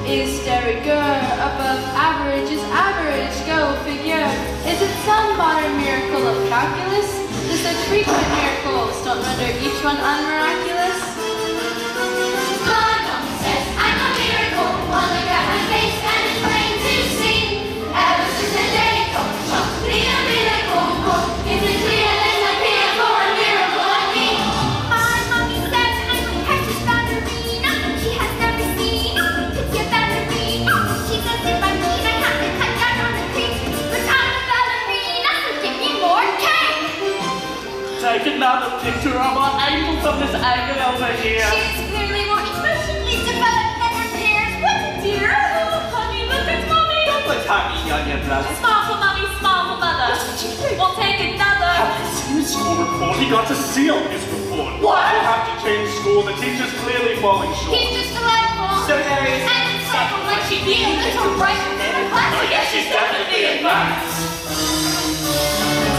Is de rigueur, above average is average, go figure. Is it some modern miracle of calculus? The such frequent miracles don't render each one unmiraculous? My mom says I'm a miracle. One look at my face and it's plain to see. Ever since the day comes, trust me a miracle. Is it clear there's no fear for a miracle like me? My mommy says I'm a precious ballerina. She has never seen a ballerina. She says if I mean I have to cut down on the creek. But I'm a ballerina, so give me more cake. Take another picture of our angel from this angle over here. She's clearly more emotionally developed than her peers. What a dear. Oh, honey, look at mommy. Don't put honey on your blood. Small for mommy, small for mother. We'll take another. Have you seen his school report? He got to C on his report. What? We'll have to change school. The teacher's clearly falling short. He's just delightful. So there is And it's something like she'd be a little brighter than her class. Oh yes, she's definitely advanced.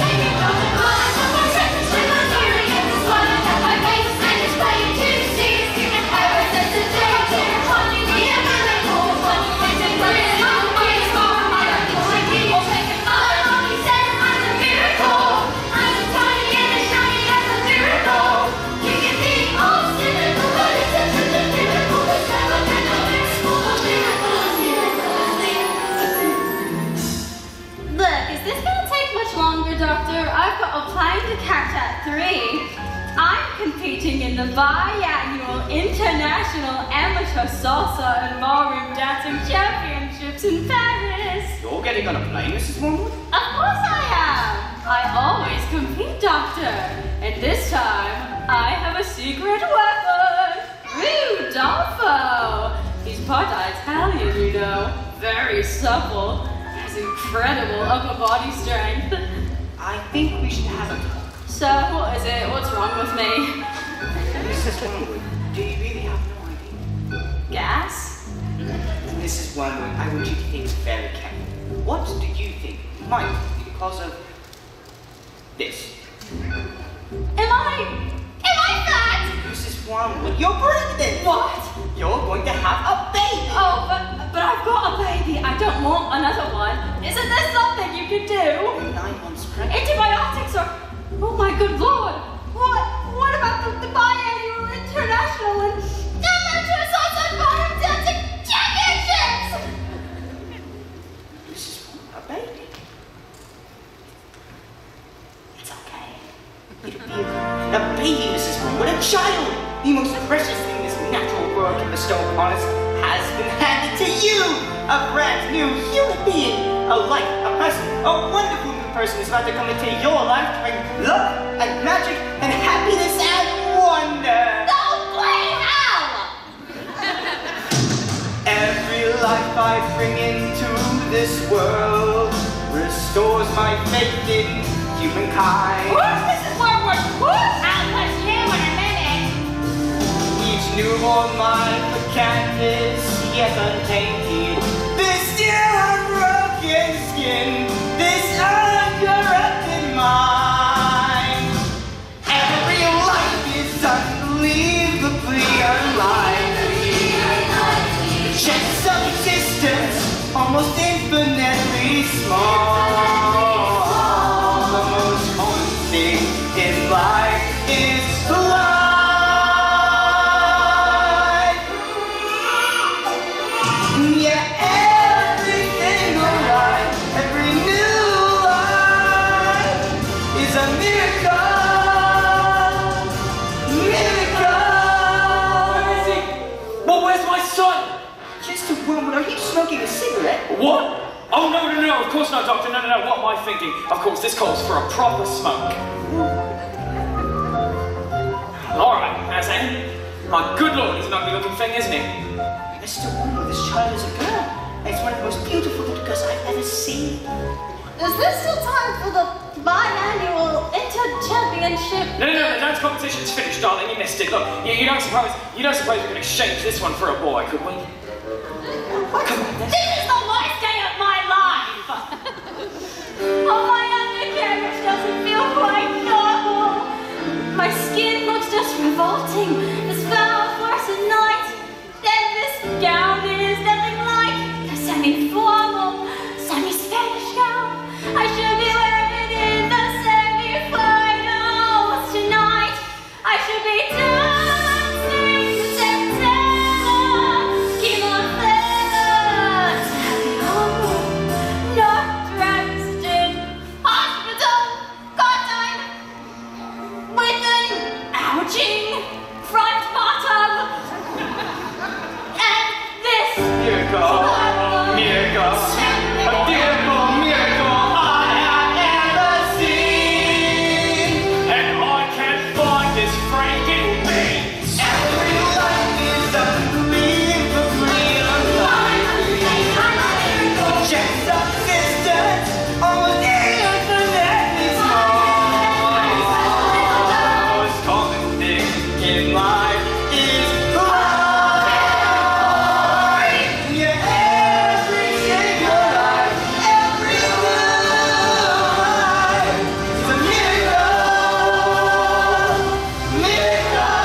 Take another glass of my second swim of period. One look at my face and it's plain to see. Ever since the day came, calling me a miracle. One you went and put it on my scar. My uncle like me will take another. Mommy said I'm a miracle. I'm as tiny and as shiny as a miracle. You can be all cynical, but it's such a good miracle. There's never been a miracle, a miracle, a miracle, a miracle. Look, is this gonna take much longer, Doctor? I've got a plane to catch at 3. I'm competing in the biannual International Amateur Salsa and Ballroom Dancing Championships in Paris. You're getting on a plane, Mrs. Wormwood? Of course I am. I always compete, Doctor. And this time, I have a secret weapon. Rudolfo. He's part Italian, you know. Very supple. Has incredible upper body strength. I think we should have a talk. So, what is it? What's wrong with me? Mrs. Wormwood, do you really have no idea? Gas? Mrs. Wormwood, I want you to think very carefully. What do you think might be the cause of this? Am I fat? Mrs. Wormwood, you're pregnant! What? You're going to have a baby! Oh, but I've got a baby. I don't want another one. Isn't there something you could do? You're 9 months pregnant. Antibiotics or... Oh my good lord! What about the biannual international and amateur salsa and ballroom dancing championships? Mrs. Wormwood, a baby? It's okay. It'll be a baby, Mrs. Wormwood, a child! The most precious thing this natural world can bestow upon us has been handed to you! A brand new human being! A life, a person, a wonderful new person is about to come into your life to bring love and magic and happiness and wonder! Don't play hell! Every life I bring into this world restores my faith in humankind. Who's Mrs. Wormwood? I'll touch you in a minute. Each newborn mind for canvas, yet untainted. This still unbroken skin, this uncorrupted mind. Every life is unbelievably unlikely. The chances of existence almost infinitely small. The most common thing in life is life. Are you smoking a cigarette? What? Oh, no, of course not, Doctor. No, what am I thinking? Of course, this calls for a proper smoke. All right, as in, my good lord, he's an ugly-looking thing, isn't he? Mr. Wormwood, this child is a girl. It's one of the most beautiful little girls I've ever seen. Is there still time for the biannual inter-championship? No, the dance competition's finished, darling. You missed it. Look, you don't suppose we can exchange this one for a boy, could we? This is the worst day of my life! Oh, my undercarriage doesn't feel quite normal. My skin looks just revolting. This foul force at night. Then this gown is, then miracle, a beautiful miracle I have ever seen. And I can't find this freaking beast. Everyone is up to live for freedom. Check subsistence on the internet is most common thing in life is life. Yeah, every single life, every life is a miracle, miracle,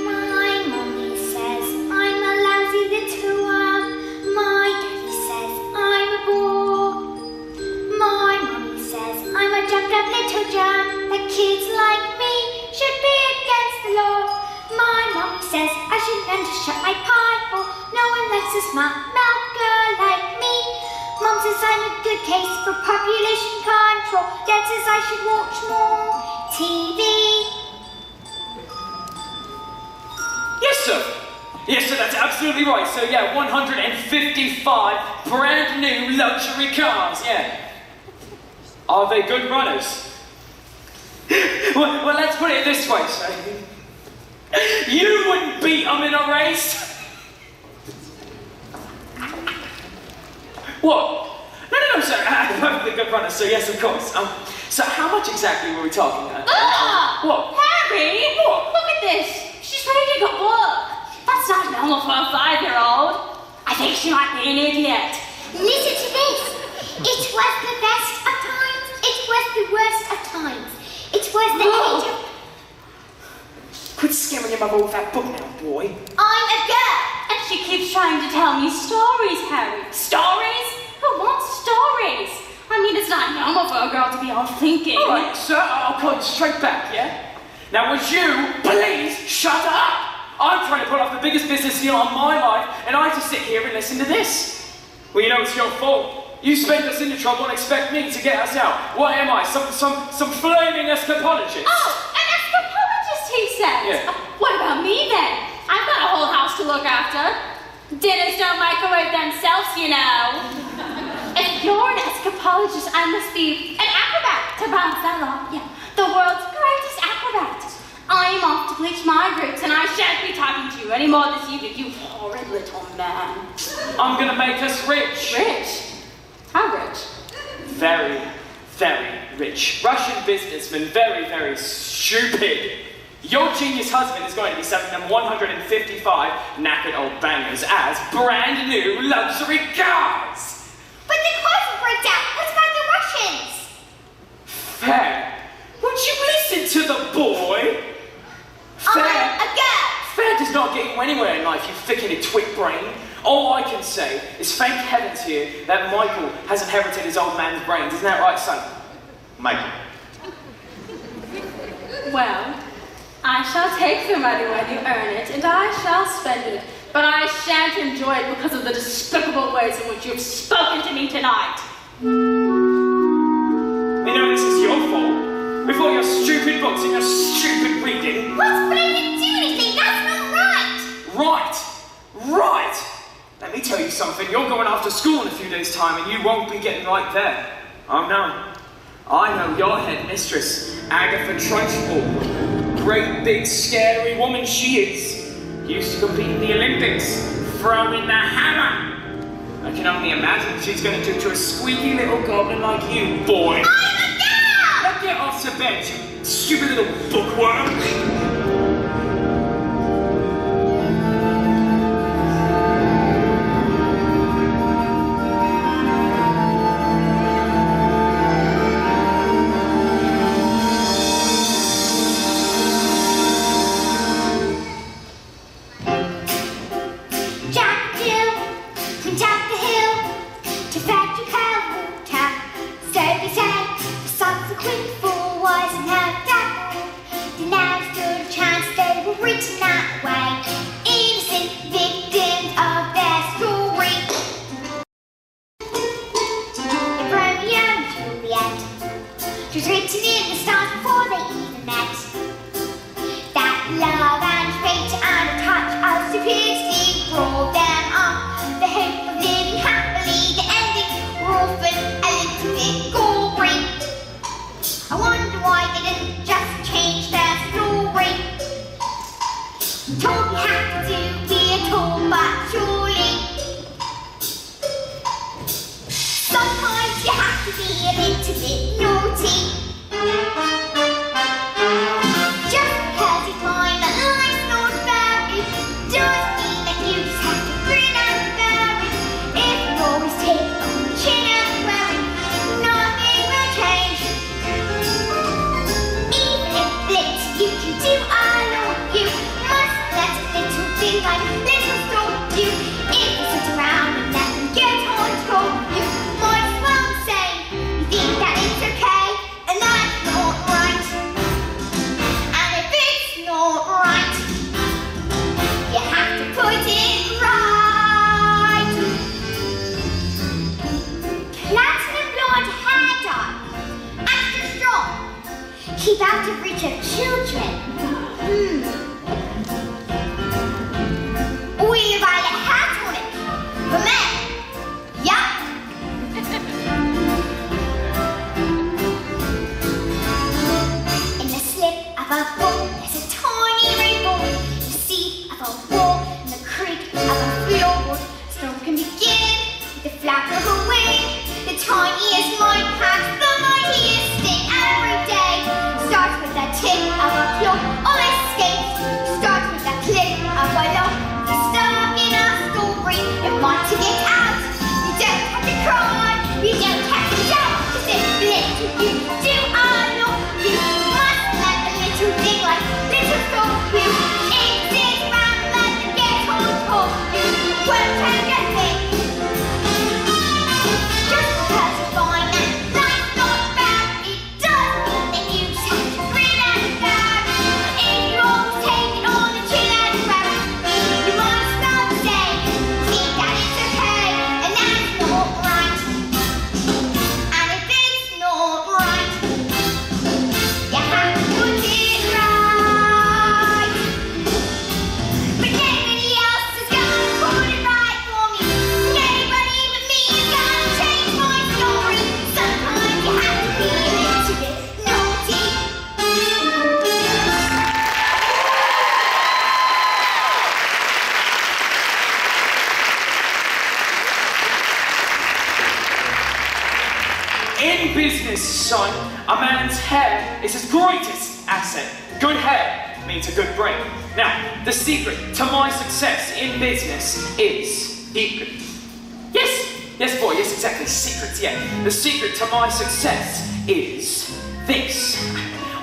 My mommy says I'm a lousy little worm. My daddy says I'm a bore. My mommy says I'm a jacked up little germ. That kids like me should be against the law. My mommy says I should learn to shut my pipe, or no one likes a smart mouth girl like me. Mom says I'm a good case for population control. Dad says I should watch more TV. Yes, sir. Yes, sir, that's absolutely right. So, yeah, 155 brand new luxury cars, yeah. Are they good runners? Well, let's put it this way, sir. You wouldn't beat them in a race. What? No, sir. Perfectly good runners, so yes, of course. So how much exactly were we talking about? What? Harry! What? Look at this! She's ready to go work! That's not normal for a 5-year-old. I think she might be an idiot. Listen to this. It was the best of times. It was the worst of times. It was the age of... Quit scaring your mother with that book now, boy. I'm a girl. And she keeps trying to tell me stories, Harry. Stories? Who wants stories? I mean, it's not normal for a girl to be all thinking. All right, sir, I'll call you straight back, yeah? Now, would you please shut up? I'm trying to put off the biggest business deal of my life, and I have to sit here and listen to this. Well, you know, it's your fault. You spent us into trouble and expect me to get us out. What am I, some flaming escapologist? Oh, an escapologist, he says. Yeah. What about me then? I've got a whole house to look after. Dinners don't microwave themselves, you know. If you're an escapologist, I must be an acrobat to bounce that off. Yeah, the world's greatest acrobat. I'm off to bleach my roots, and I shan't be talking to you anymore this evening, you horrid little man. I'm gonna make us rich. Rich? How rich? Very, very rich. Russian businessman, very, very stupid. Your genius husband is going to be selling them 155 knackered old bangers as brand new luxury cars. But the cars will break down. What about the Russians? Fair. Won't you listen to the boy? Fair. I'm a girl. Fair does not get you anywhere in life, you thickened twit brain. All I can say is thank heavens here that Michael has inherited his old man's brains. Isn't that right, son? Michael. Well, I shall take the money when you earn it, and I shall spend it. But I shan't enjoy it because of the despicable ways in which you've spoken to me tonight. You know, this is your fault. With all your stupid books and your stupid reading. What? But I didn't do anything. That's not right. Right. Let me tell you something. You're going off to school in a few days' time, and you won't be getting right there. Oh no. I know your headmistress, Agatha Trunchbull. Great big scary woman she is. Used to compete in the Olympics, throwing the hammer. I can only imagine what she's going to do to a squeaky little goblin like you, boy. I'm a girl. Now get off to bed, you stupid little bookworm. 'twas written in the stars before they even met. That love and fate and a touch of stupidity brought them up. The hope of living happily, the ending were often a little bit gory. I wonder why they didn't just change their story. Told we have to be at all, but surely sometimes you have to be a little bit naughty. Just because you find that life's not fair, it doesn't mean that you just have to grin and bear it. If you always take it on the chin and wear it, nothing will change. Even if little you can do, I know you must let a little thing like little stop you. If you sit around and let them get on top, you might as well say you think that it's okay, and that's not right. And if it's not right, you have to put it right. Platinum blonde hair dye, extra strong, keep out of reach of children. Oily violet hair tonic for men. Yup. In the slip of a book, there's a tiny rainbow. In the seat of a wall, in the creak of a floorboard. Snow can begin with the flap of a wing. The tiniest mind packs the mightiest sting every day. Starts with the tick of a claw on a skate. Starts with the click of a lock. You're stuck in a story and want to get out. You don't have to cry, you don't have to shout. Just a little you do, I know you must let a little thing like little stop you. Exist around, let them get on top you. Won't take a thing. Just because you find that life's not fair, it doesn't mean that you just have to grin and bear it. If you always take it on the chin and wear it, you might as well say, think that it's okay, and that's not right. And if it's not right, you have to put it right. But nobody else is gonna put it right for me. Nobody but me is gonna change my story. Sometimes you have to be a little bit naughty. In business, son, a man's hair is his greatest asset. Good hair means a good brain. Now, the secret to my success in business is secret. Yes, boy, yes, exactly, secrets, yeah. The secret to my success is this.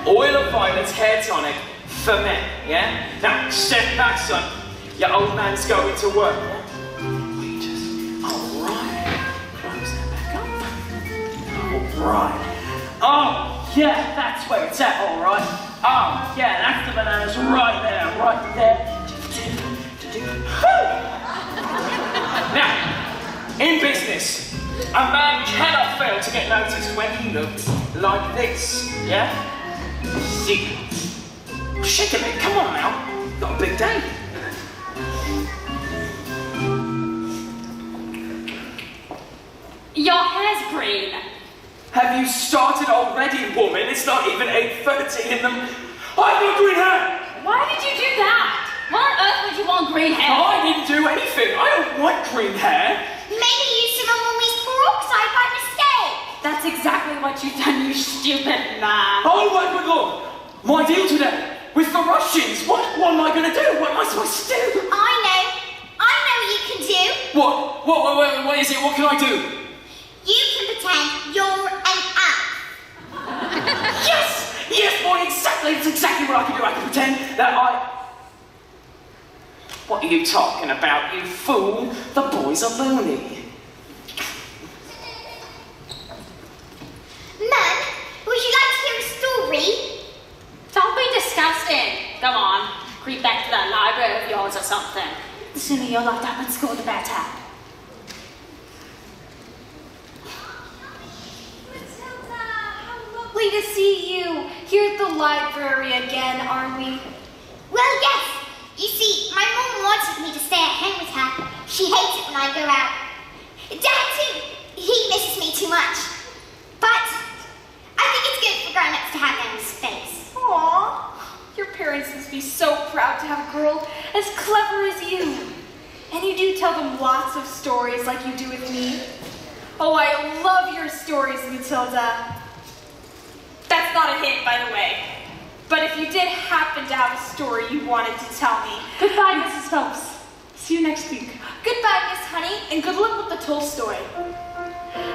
Oil of Violet's hair tonic for men, yeah? Now, step back, son. Your old man's going to work, yeah? Alright. Close that back up. Alright. Oh, yeah, that's where it's at, alright. Oh, yeah, that's the bananas right there, right there. Now, in business, a man cannot fail to get noticed when he looks like this, yeah? Secrets. Shake a bit, come on now. Got a big day. Your hair's green. Have you started already, woman? It's not even 8:30 in the... I've got green hair! Why did you do that? Why on earth would you want green hair? I didn't do anything. I don't want green hair. Maybe use some of Mummy's peroxide by mistake. That's exactly what you've done, you stupid man. Oh my good lord! My deal today with the Russians. What am I going to do? What am I supposed to do? I know what you can do. What is it? What can I do? You can pretend you're an elf. Yes, boy, exactly. It's exactly what I can do. I can pretend that I... What are you talking about, you fool? The boy's a loony. Mum, would you like to hear a story? Don't be disgusting. Go on, creep back to that library of yours or something. The sooner you're locked up in school, the better. We happy to see you here at the library again, aren't we? Well, yes. You see, my mom wanted me to stay at home with her. She hates it when I go out. Dad, too. He misses me too much. But I think it's good for grown-ups to have their own space. Aww. Your parents must be so proud to have a girl as clever as you. And you do tell them lots of stories like you do with me. Oh, I love your stories, Matilda. That's not a hint, by the way. But if you did happen to have a story you wanted to tell me. Goodbye, Mrs. Phelps. See you next week. Goodbye, Miss Honey, and good luck with the Tolstoy.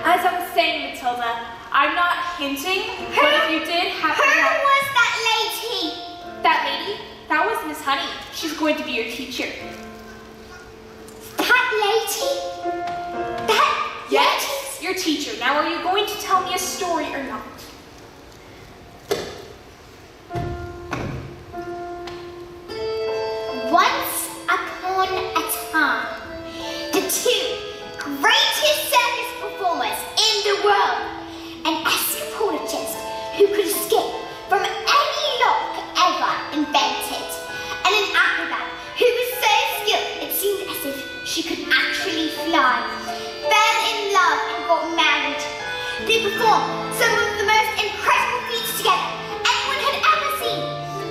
As I was saying, Matilda, I'm not hinting, but if you did happen to have... Who was that lady? That lady? That was Miss Honey. She's going to be your teacher. That lady? That Yes, your teacher. Now, are you going to tell me a story or not? Once upon a time, the two greatest circus performers in the world, an escapologist who could escape from any lock ever invented, and an acrobat who was so skilled it seemed as if she could actually fly, fell in love and got married. They performed some of the most incredible feats together anyone had ever seen,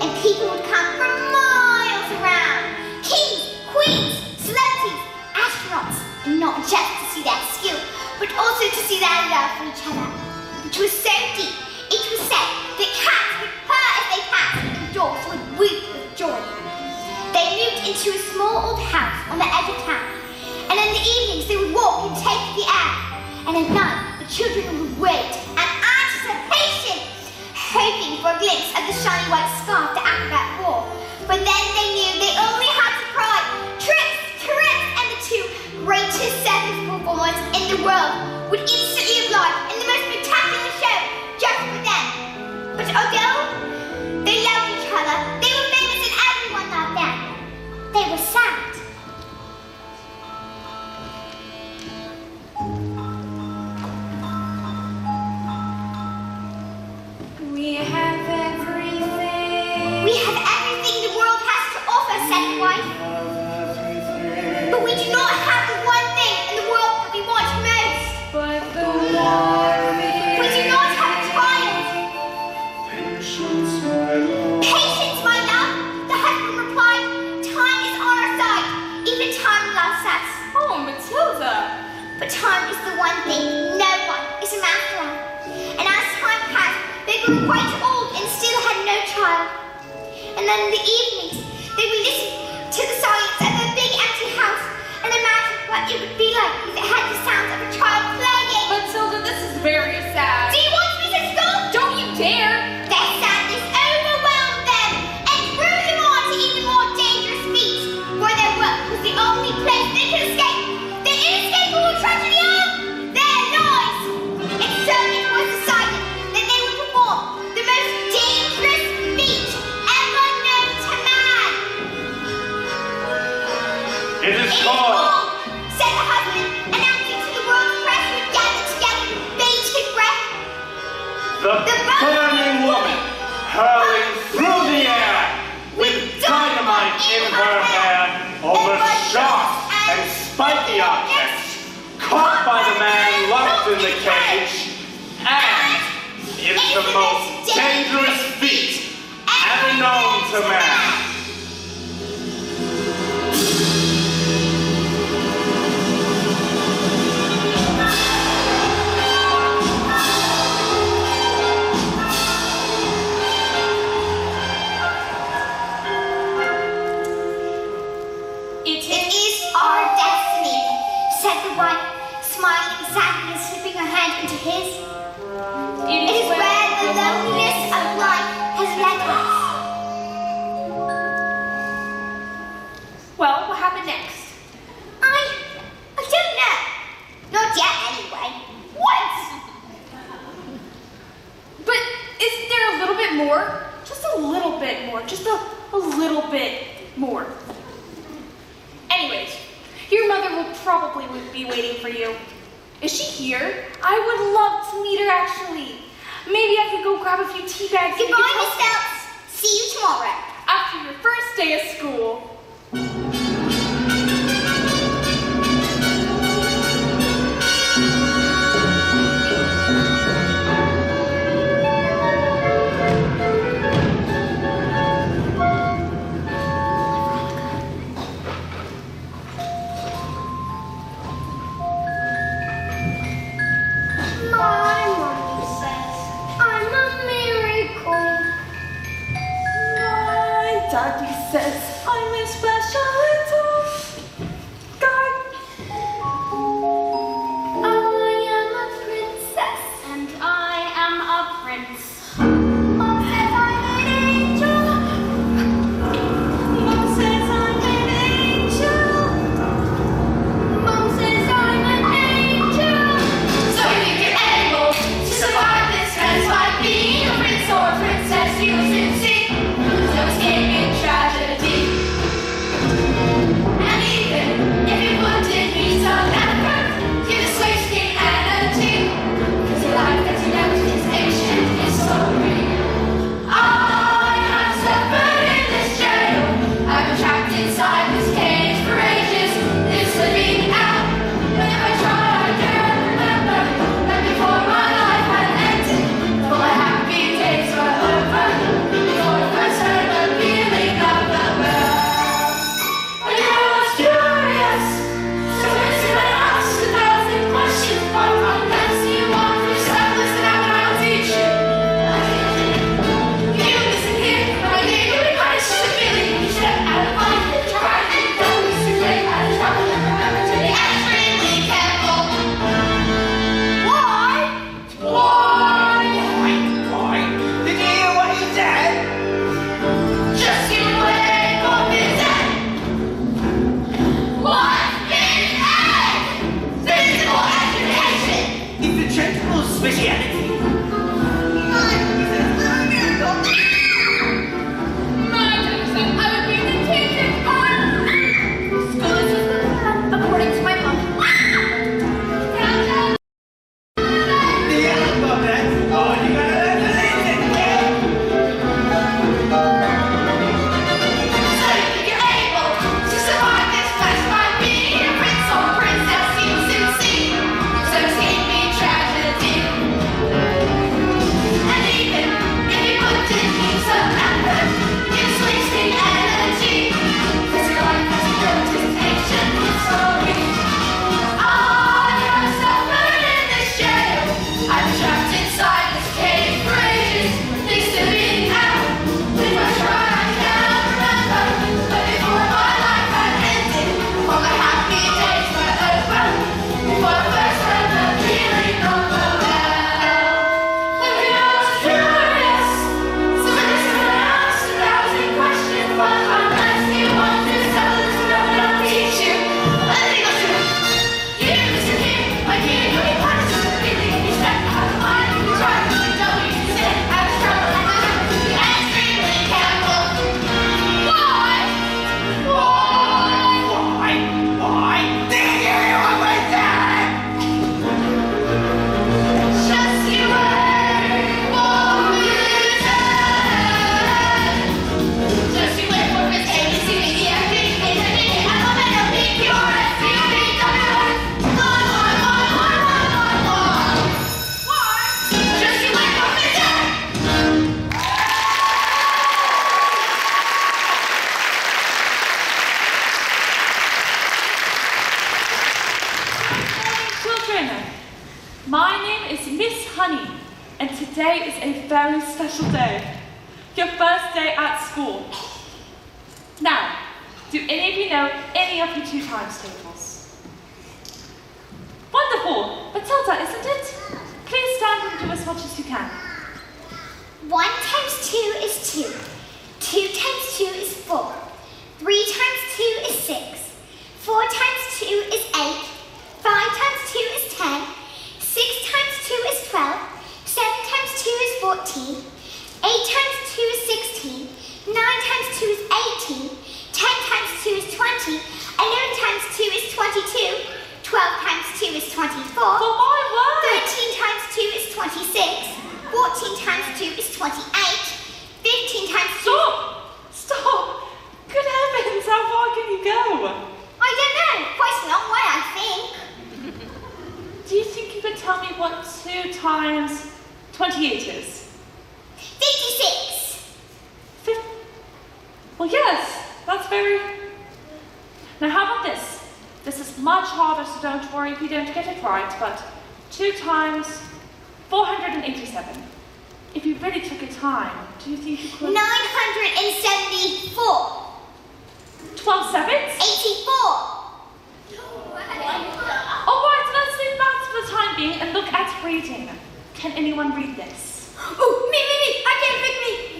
and people would come from miles around. Kings, queens, celebrities, astronauts, and not just to see their skill, but also to see their love for each other, which was so deep, it was said that cats would purr as they passed and dogs would weep with joy. They moved into a small old house on the edge of town, and in the evenings they would walk and take the air, and at night the children would wait in anticipation, hoping for a glimpse of the shiny white scarf the acrobat wore. But then they knew they only had to cry, "Tricks, tricks," and the two greatest circus performers in the world would instantly oblige in the most spectacular show just for them. But although they loved each other, they were famous and everyone loved them. They were sad. We have everything. We have everything the world has to offer, said the wife. But we do not have the one thing in the world that we want most. But the one thing. We do not have a child. Patience, my love, the husband replied. Time is on our side. Even time loves us. Oh, Matilda. But time is the one thing no one is a master of. And as time passed, they grew quite old and still had no child. And then in the evenings, they would listen to the silence of a big empty house and imagine what it would be like if it had the sounds of a child playing. Matilda, this is very sad. Do you want me to stop? Don't you dare! Their sadness overwhelmed them and drew them on to even more dangerous feats, for their work was the only place they could escape the inescapable tragedy of their lives. And so it was decided that they would perform the most dangerous feat ever known to man. It is It's called called, said the husband, announcing to the world's press who had gathered together with bated breath. the Burning Woman, hurling through the air with dynamite in her hair over sharp and spiky objects, caught by the man locked in the cage, and it's the most dangerous feat ever known to man. It is our destiny, said the wife, smiling sadly and slipping her hand into his. It is where the loneliness of life has led us. Well, what happened next? I don't know. Not yet, anyway. What? But isn't there a little bit more? Just a little bit more. Just a little bit more. Anyways, your mother will probably be waiting for you. Is she here? I would love to meet her, actually. Maybe I could go grab grab a few tea bags. Goodbye, Miss Phelps. See you tomorrow. After your first day of school. My mommy says I'm a miracle. My daddy says I'm a special little guy. I am a princess. And I am a prince. Mom says I'm an angel. Mom says I'm an angel. Mom says I'm an angel. So if you're able to survive this fence by being a prince or a princess, you should see so escaping tragedy. And even if you put in me some effort, give this wasting energy. 'Cause your life that you never is ancient is so real. I have suffered in this jail. I've been trapped inside this cage for ages. This living out. But if I try, I can't remember that before my life had ended, all my happy days were over. Before I first heard the feeling of the world. When I was curious, so listen and ask 1,000 questions. But unless you want to yourself, listen out and I'll teach you. You listen here, my neighborly Christ is a feeling. You step out of line and try and don't listen great out of trouble. And remember to be extremely careful. Why? Why? Why? Did you hear what he said? Just you wait for his end. What is egg? Physical education. It's the gentleman's speciality. My doctor said I would be the teacher's part. School is just the plan, according to my mom. The alphabet. Oh, you gotta learn to listen, kid. So if you're able to survive this quest by being a prince or a princess, you soon see. So escaping tragedy. And even if you put in some effort, it's wasting energy. 'Cause your life has a representation story. I have suffered in this jail. I've been trapped inside this cage for ages. Things to be out. If I try, I can't remember. But before my life had ended, all my happy days were over. Before I first heard the feeling of the well. And I was curious, so I listened and asked 1,000 questions. But unless you want to settle this, I'll teach you. I think I'll do. You listen here, my kid, you ain't practicing the feeling. You step out of line, you try to don't you sit out of trouble. And remember to be extremely careful. Why? Why? Why? Did you hear what we said? Just you wait for his end. Just you wait for his end. You see me here, I'm a man of big purest. You be done. Why? Just you wait for his end. Children, my name is Miss Honey, and today is a very special day. Your first day at school. Now, do any of you know any of your 2 times tables? Wonderful! Matilda, isn't it? Please stand and do as much as you can. 1 times 2 is 2. 2 times 2 is 4. 3 times 2 is 6. 4 times 2 is 8. 5 times 2 is 10. 6 times 2 is 12. 7 times 2 is 14. 8 times 2 is 16. 9 times 2 is 18. 10 times 2 is 20. 11 times 2 is 22. 12 times 2 is 24. For my word! 13 times 2 is 26. 14 14 times 2 is 28. 15 times 2... Stop! Good heavens, how far can you go? I don't know. Quite a long way, I think. Do you think you could tell me what 2 times 28 is? 56. Well, yes, that's very... Now, how about this? This is much harder, so don't worry if you don't get it right, but 2 times 487. If you really took your time, do you think you could... 974. 12 sevens? 84. All right, let's leave maths for the time being and look at reading. Can anyone read this? Oh, me. I can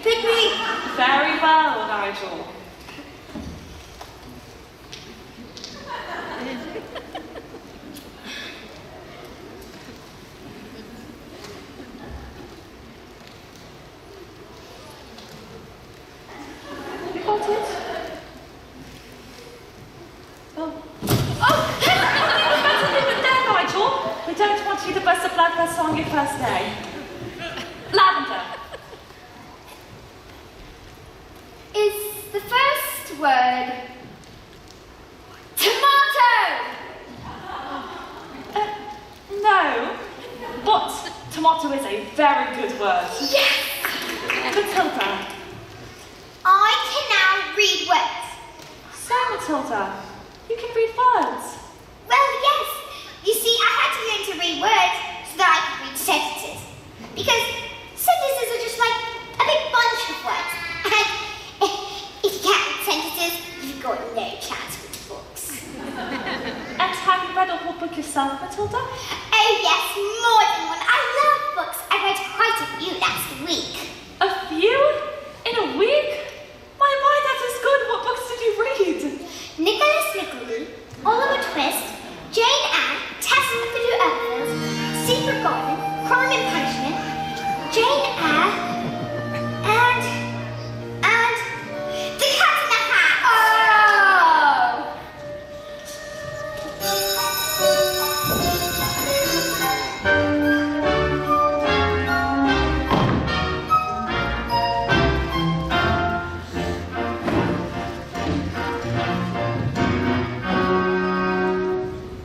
pick me. Very well, Nigel. You got it? Oh, leave it there, Nigel. We don't want you to bust a blood vessel on your first day. Lavender. Is the first word tomato? No, but tomato is a very good word. Yes. Matilda. I can now read words. So, Matilda, you can read words. Well, yes. You see, I had to learn to read words so that I could read sentences. Because sentences are just like a big bunch of words. And if you can't read sentences, you've got no chance with books. And have you read a whole book yourself, Matilda? Oh yes, more than one. I love books. I read quite a few last week. A few? In a week? My, that is good. What books did you read? Nicholas Nickleby, Oliver Twist, Jane Eyre, Tessa of the Two Upfields, Secret Garden, Crime and Punishment, Jane Eyre, and The Cat in the Hat. Oh!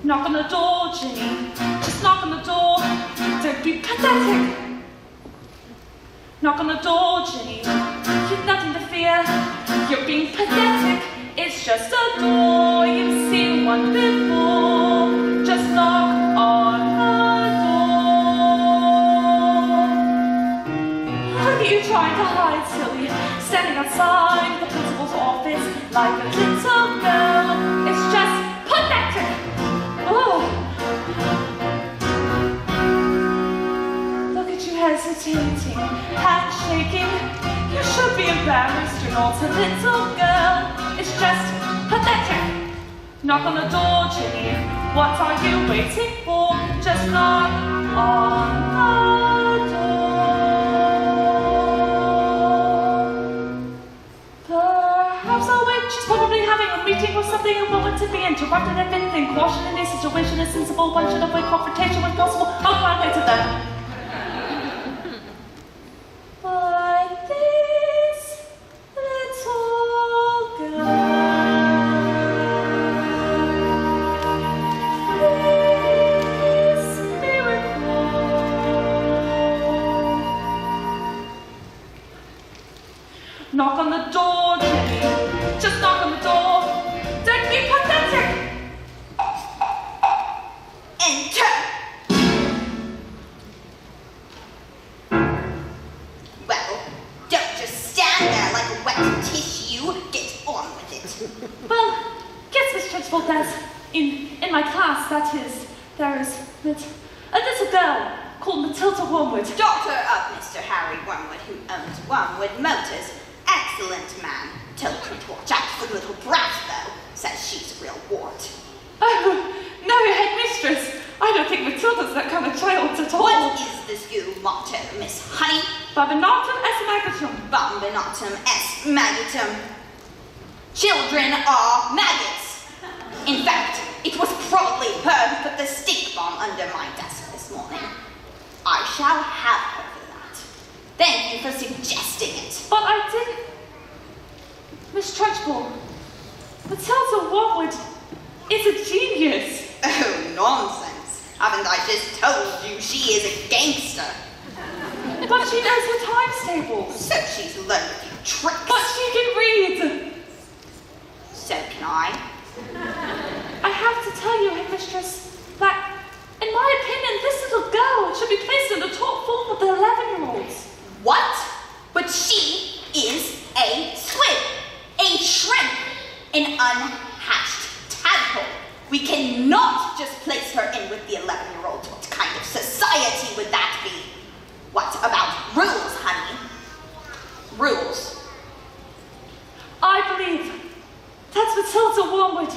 Knock on the door, Ginny. Just knock on the door. Don't be pathetic. Knock on the door, Ginny. You've nothing to fear. You're being pathetic. It's just a door. You've seen one before. Just knock on the door. What are you trying to hide, silly? Standing outside the principal's office like a little girl. It's just pathetic. Oh. Look at you hesitating, handshaking. You should be embarrassed, you're not a little girl. It's just pathetic. Knock on the door, Ginny. What are you waiting for? Just knock on the door. Perhaps I'll wait. She's probably having a meeting or something and will want to be interrupted if anything. Caution in this situation is sensible. One should avoid confrontation when possible. I'll try later then. But this little girl, this miracle. Knock on the door, Jenny. Just knock on the door. Don't be pathetic. Enter! Well, don't just stand there like a wet tissue. Get on with it. Well, guess Miss Trunchbull does. In my class, that is, there is a little girl called Matilda Wormwood. Daughter of Mr. Harry Wormwood, who owns Wormwood Motors. Excellent man. Told her to watch out for the little brat, though. Says she's a real wart. Oh, no, headmistress. I don't think Matilda's that kind of child at all. What is the school motto, Miss Honey? Babinatum es magatum. Bambinatum est maggotum. Children are maggots. In fact, it was probably her who put the stick bomb under my desk this morning. I shall have her for that. commend you for suggesting it. But I didn't. Miss Trunchbull, Matilda Wormwood is a genius. Oh, nonsense. Haven't I just told you she is a gangster? But she knows her times tables. So she's learned a few tricks. But she can read. So can I. I have to tell you, Headmistress, that, in my opinion, this little girl should be placed in the top form of the 11-year-olds. What? But she is a swim, a shrimp, an unhatched tadpole. We cannot just place her in with the 11-year-olds. What kind of society would that be? What about rules, honey? Rules. I believe that Matilda Wormwood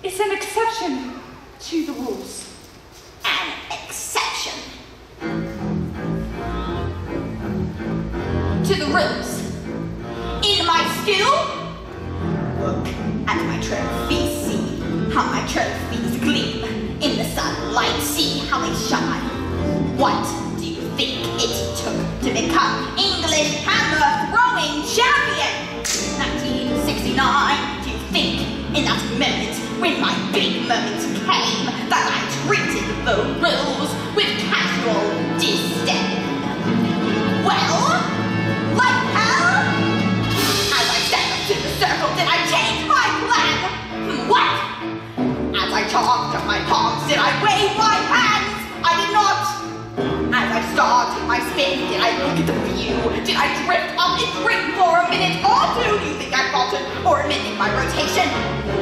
is an exception to the rules. An exception to the rules. In my school, look at my trophies, see how my trophies gleam in the sunlight, see how they shine. What do you think it took to become English hammer throwing champion? 1969, do you think in that moment when my big moment came that I treated the rules with casual disdain? Well, like hell, as I stepped up to the circle, did I change my plan? What? As I chalked up my palms, did I wave my hands? I did not. As I started my spin, did I look at the view? Did I drift up and drink for a minute or two? Do you think I faltered or amended my rotation?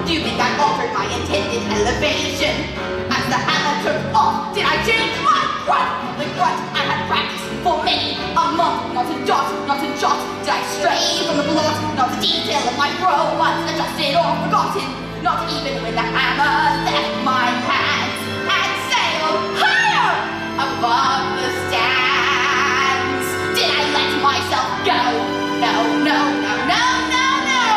Do you think I altered my intended elevation? As the hammer took off, did I change my grunt? The grunt I had practiced for many a month. Not a dot, not a jot. Did I stray from the blot? Not the detail of my throw once adjusted or forgotten. Not even when the hammer left my hands and sailed higher above the stands. Did I let myself go? No, no, no, no, no, no.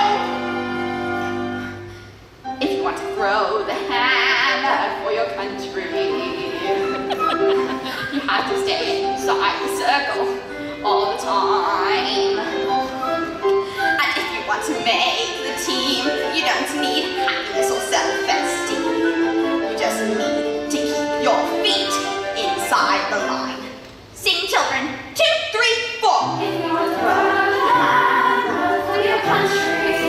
If you want to throw the hammer for your country, you have to stay inside the circle all the time. And if you want to make the team, you don't need happiness or self-esteem. You just need to keep your feet inside the line. Sing, children. 2, 3, 4. If you want to throw the hammer for your country,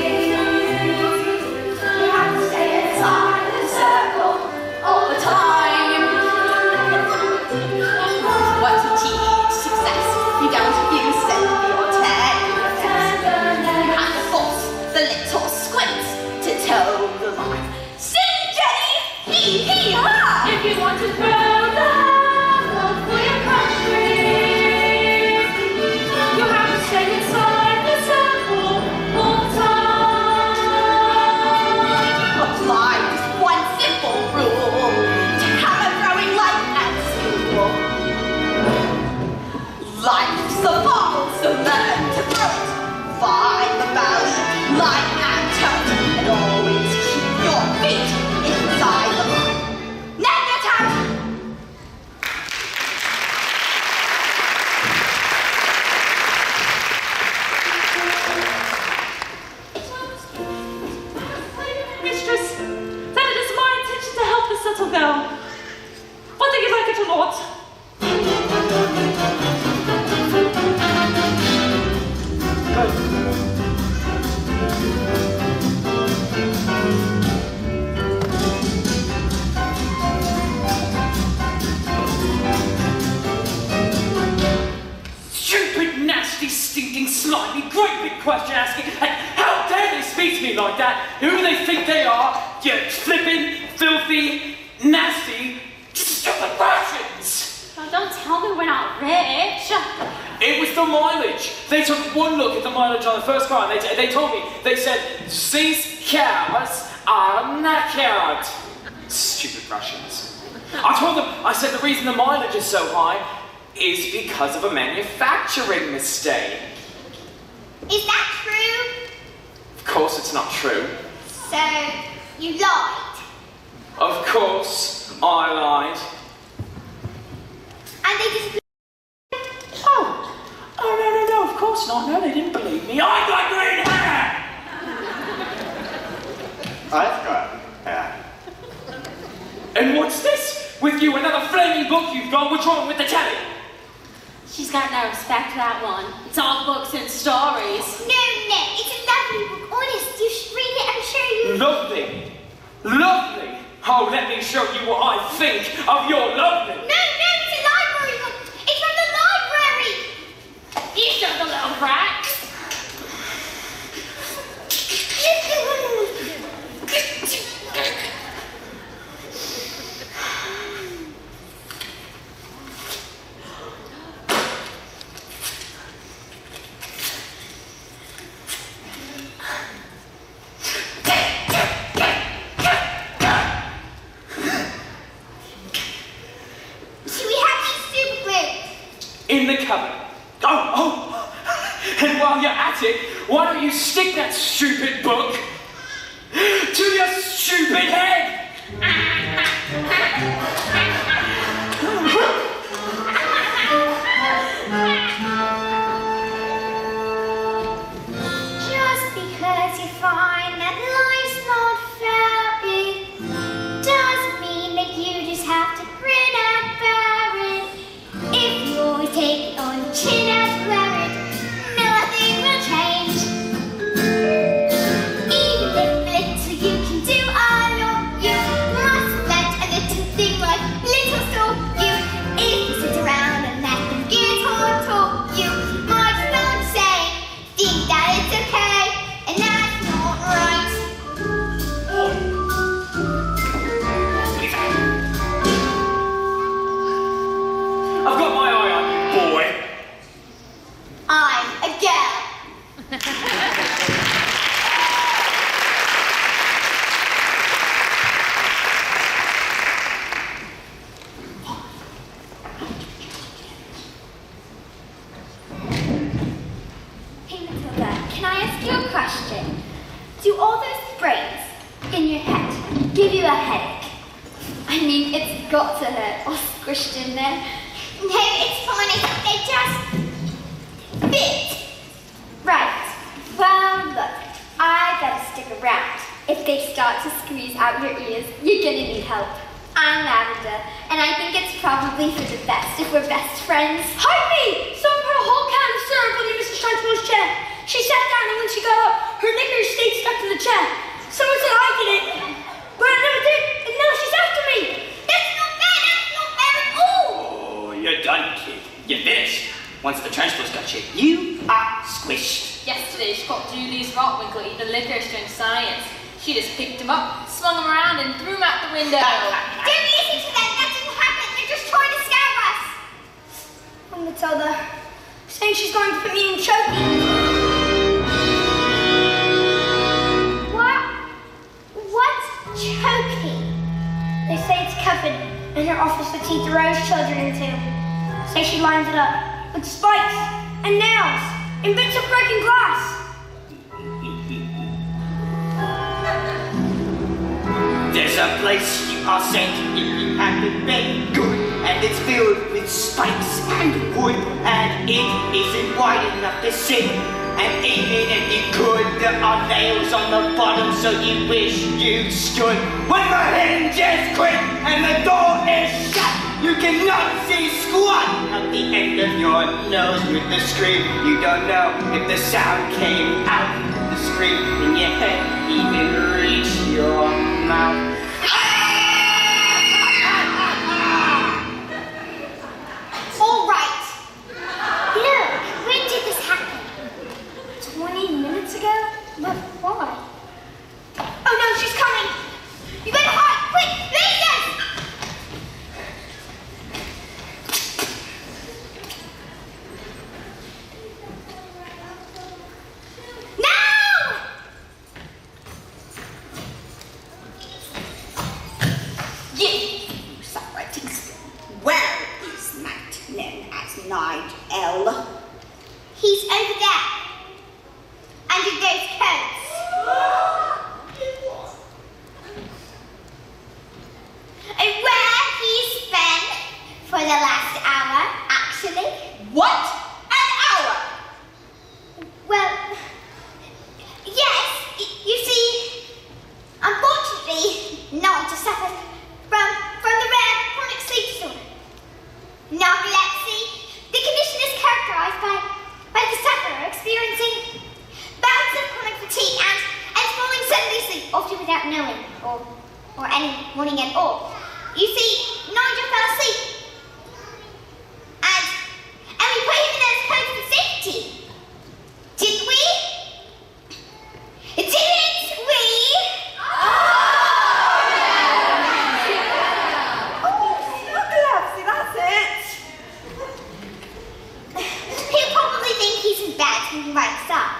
you have to stay inside the circle all the time. What to teach success? You don't use your tenderness. You have to force the little squints to toe the line. Sing, Jenny! Hee, hee, ha! If you want to throw the hammer for your country, you have to stay inside the circle all the time. Apply this one simple rule to hammer throwing life at school. Life's a ball, so learn to throw it. Find the valley, line and tote, and always keep your feet inside the line. Net attack! Mistress, that it is my intention to help this little girl. Whether you like it or not. Stupid, nasty, stinking, slimy, great big question asking. And how dare they speak to me like that? Who do they think they are? You flippin', filthy, nasty, stupid Russians! Now don't tell me we're not rich. It was the mileage. They took one look at the mileage on the first car and they told me, they said, these cows are knackered. Stupid Russians. I told them, I said the reason the mileage is so high is because of a manufacturing mistake. Is that true? Of course it's not true. So, you lied. Of course I lied. And they just Oh, no, course not. No, they didn't believe me. I've got green hair! I've got hair. And what's this? With you, another flaming book you've got. What's wrong with the telly? She's got no respect for that one. It's all books and stories. No, it's a lovely book. Honest, you should read it. I'm sure you... Lovely. Lovely. Oh, let me show you what I think of your lovely. No, it's a library book. It's from the library. You shut the little brat. In the cupboard. Oh! And while you're at it, why don't you stick that stupid book to your stupid head? Just because you find that life's not fair, it doesn't mean that you just have to grin and bear it. If you always take it on your chin and wear it, nothing will change. Even if little you can do, I know you must let a little thing like little stop you. If you sit around and let them get on top you, might as well say, think that it's okay, and that's not right. I've got my eye on you, boy. I'm a girl. Hey Matilda, can I ask you a question? Do all those brains in your head give you a headache? I mean, it's got to hurt all squished in there. No, it's funny. They just fit. Right. Well, look, I gotta stick around. If they start to squeeze out your ears, you're gonna need help. I'm Lavender, and I think it's probably for the best if we're best friends. Hide me! Someone put a whole can of syrup under Mrs. Trunchbull's chair. She sat down, and when she got up, her knickers stayed stuck to the chair. Someone said I did it, but I never did, and now she's after me. That's not fair at all! Oh, you're done, kid. You're finished. Once the Trunchbull's got you, you are squished. Yesterday she caught Julie's Rotwinkle eating a licorice during science. She just picked him up, swung him around, and threw him out the window. Don't listen to them. That didn't happen. They're just trying to scare us. Oh, Matilda, saying she's going to put me in choke me. What's choking? They say it's covered in her office to teach the Rose children into. Say she lines it up with spikes and nails and bits of broken glass. There's a place you are sent if you have been made good, and it's filled with spikes and wood, and it isn't wide enough to sit. And even if you could, there are nails on the bottom, so you wish you stood. When the hinges click and the door is shut, you cannot see squat out the end of your nose with the scream. You don't know if the sound came out of the scream in your head, even reach your mouth. All right. Look, when did this happen? 20 minutes ago? But why? Oh no, she's coming! You better hide. Quick, lasers! Now! without knowing, or any warning at all. You see, Nigel fell asleep. And we put him in those codes for safety. Didn't we? Didn't we? That's it. He'll probably think he's as bad when he wakes up.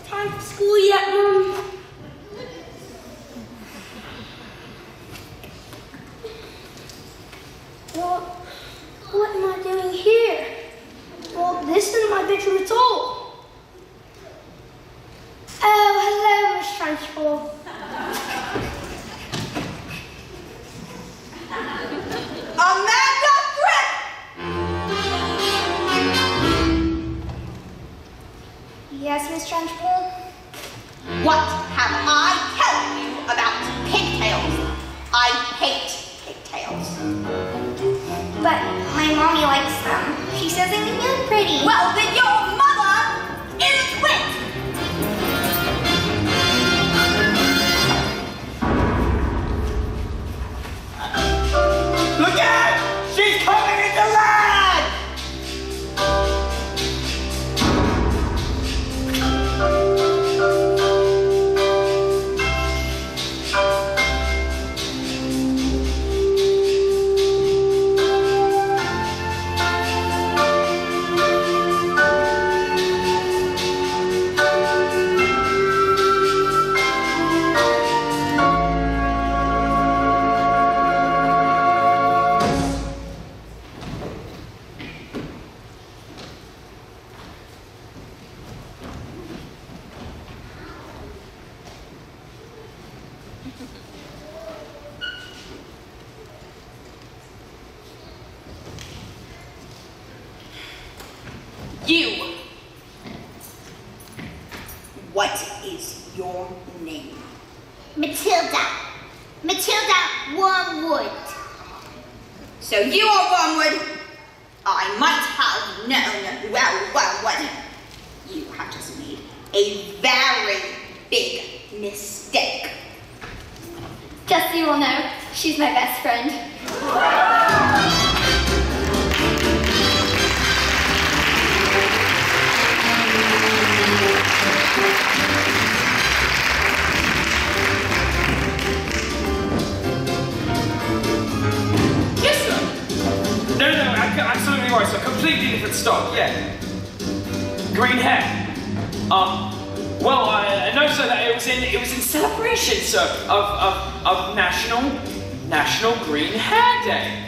Time for school yet, Mum? What am I doing here? Well, this isn't my bedroom at all. Oh, hello, Miss Trunchbull. Amanda Fripp! Yes, Miss Trunchbull? What have I told you about pigtails? I hate pigtails. But my mommy likes them. She says they make me look pretty. Well, then your mother isn't wit! Look out! She's coming into land! You. What is your name? Matilda. Matilda Wormwood. So you are Wormwood. I might have known well. You have just made a very big mistake. Just so you all know, she's my best friend. Yes, sir. No, absolutely right, sir. Completely different stock, yeah. Green hair. Well, I know, sir, that it was in celebration, sir, of National Green Hair Day.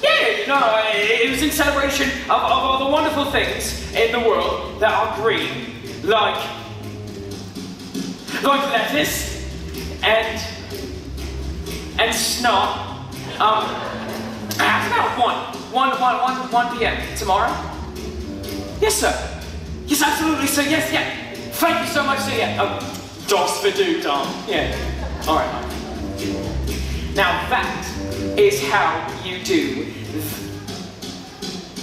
Yeah, no, it was in celebration of all the wonderful things in the world that are green, like lettuce and snot. It's about 1 p.m. tomorrow. Yes, sir. Yes, absolutely, sir. Yes, yeah. Thank you so much, sir. Yeah. Dos Vidoo, yeah. All right. Now that is how you do.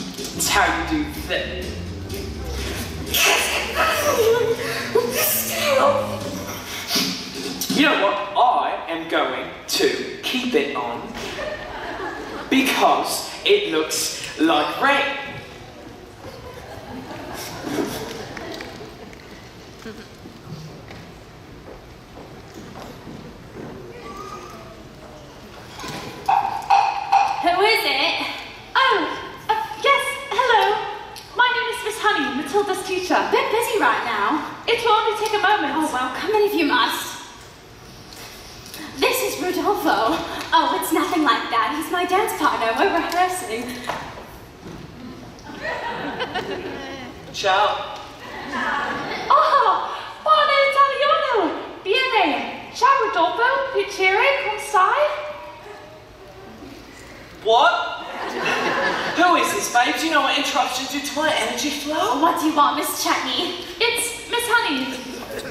It's how you do that. You know what? I am going to keep it on because it looks like rain. Who is it? Yes, hello. My name is Miss Honey, Matilda's teacher. A bit busy right now. It will only take a moment. Oh, well, come in if you must. This is Rodolfo. Oh, it's nothing like that. He's my dance partner. We're rehearsing. Ciao. Oh, buon italiano. Viene. Ciao, Rodolfo. Piacere, come stai? What? Who is this, babe? Do you know what interruptions do to my energy flow? What do you want, Miss Chutney? It's Miss Honey.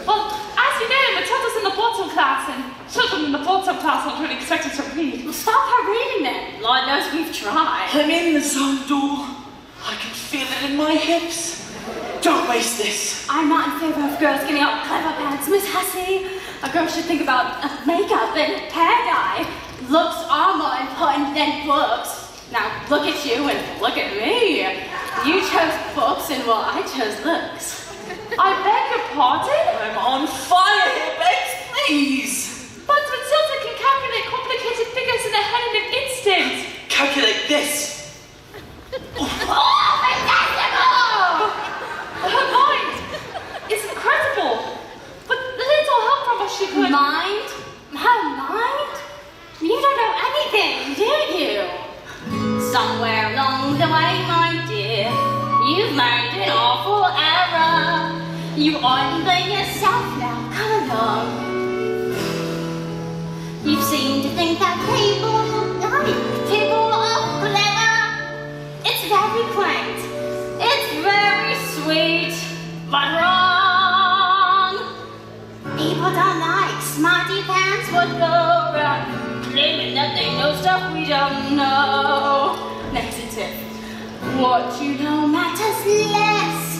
Well, as you know, Matilda's in the bottom class, and children in the bottom class aren't really expected to read. Well, stop her reading then. Lord knows we've tried. I'm in the zone, door. I can feel it in my hips. Don't waste this. I'm not in favor of girls giving out clever pants, Miss Hussey. A girl should think about makeup and hair dye. Looks are more important than books. Now look at you and look at me. You chose books and well, I chose looks. I beg your pardon? I'm on fire here, babes, please. But Matilda can calculate complicated figures in her head in an instant. Calculate this. Oh, fantastical! Her mind is incredible. But little help from us she could. Mind? Her mind? You don't know anything, do you? Somewhere along the way, my dear, you've learned an awful error. You ought to blame yourself now, come along. You seem to think that people are clever. It's very quaint. It's very sweet, but wrong. People don't like smarty pants would go around claiming that they know stuff we don't know. Next tip. What you know matters less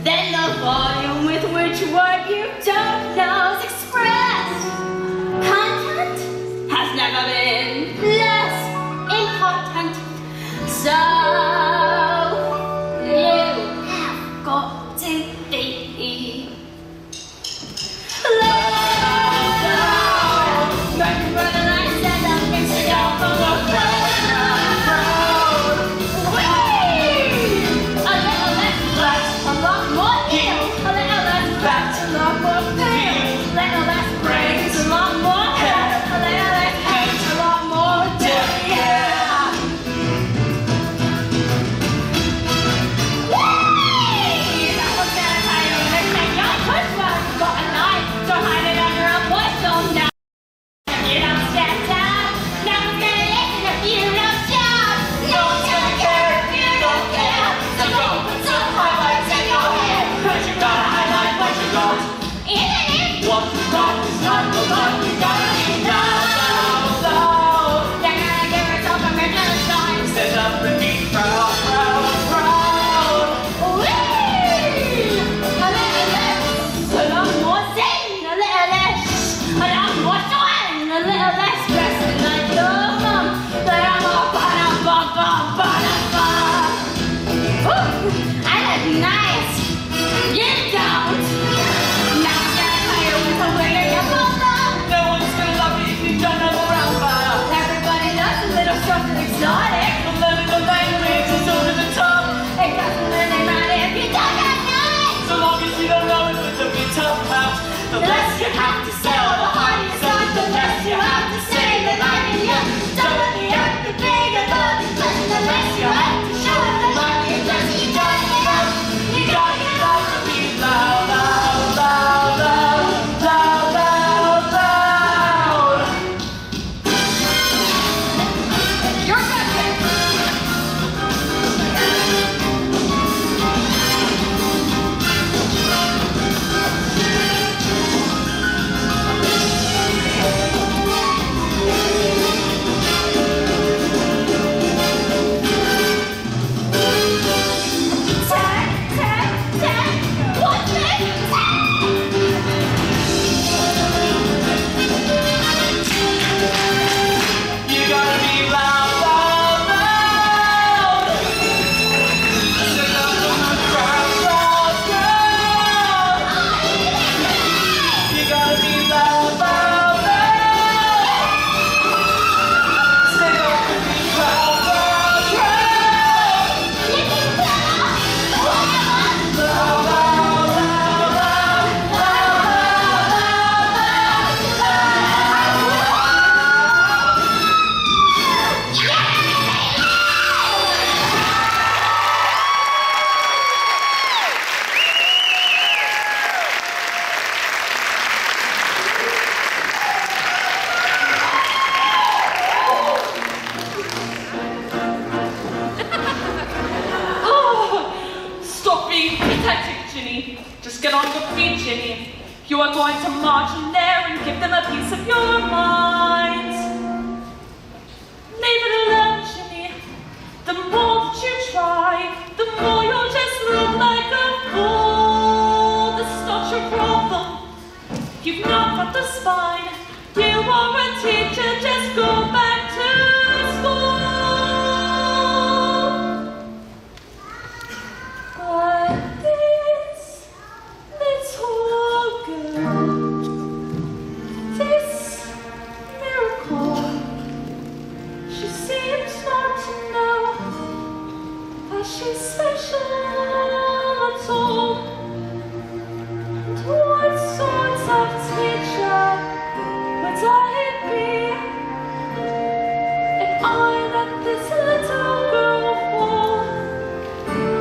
than the volume with which what you don't know is expressed. Content has never been less important. So you have got to be Get on your feet, Ginny. You are going to march in there and give them a piece of your mind. Leave it alone, Ginny. The more that you try, Was she special at all? And what sort of teacher would I be if I let this little girl fall?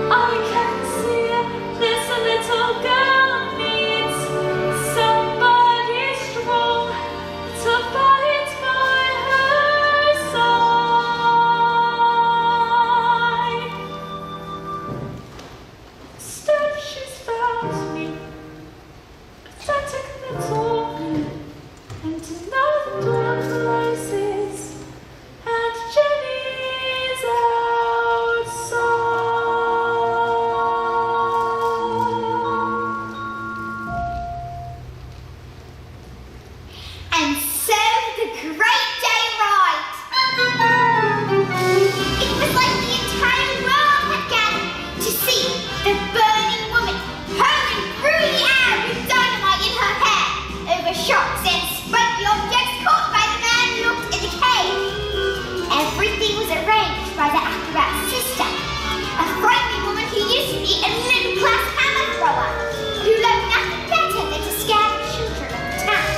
I can see this little girl needs somebody strong to fight by her side. Instead, she's found me, pathetic little me, and now the door closes, and Jenny's outside. And so the great day arrived. It was like the entire world had gathered to see the burning woman hurling through the air with dynamite in her hair over shocks and spiky objects caught by the man locked in the cave. Everything was arranged by the acrobat's sister, a frightening woman who used to be a middle-class hammer thrower who loved nothing better than to scare the children of the town.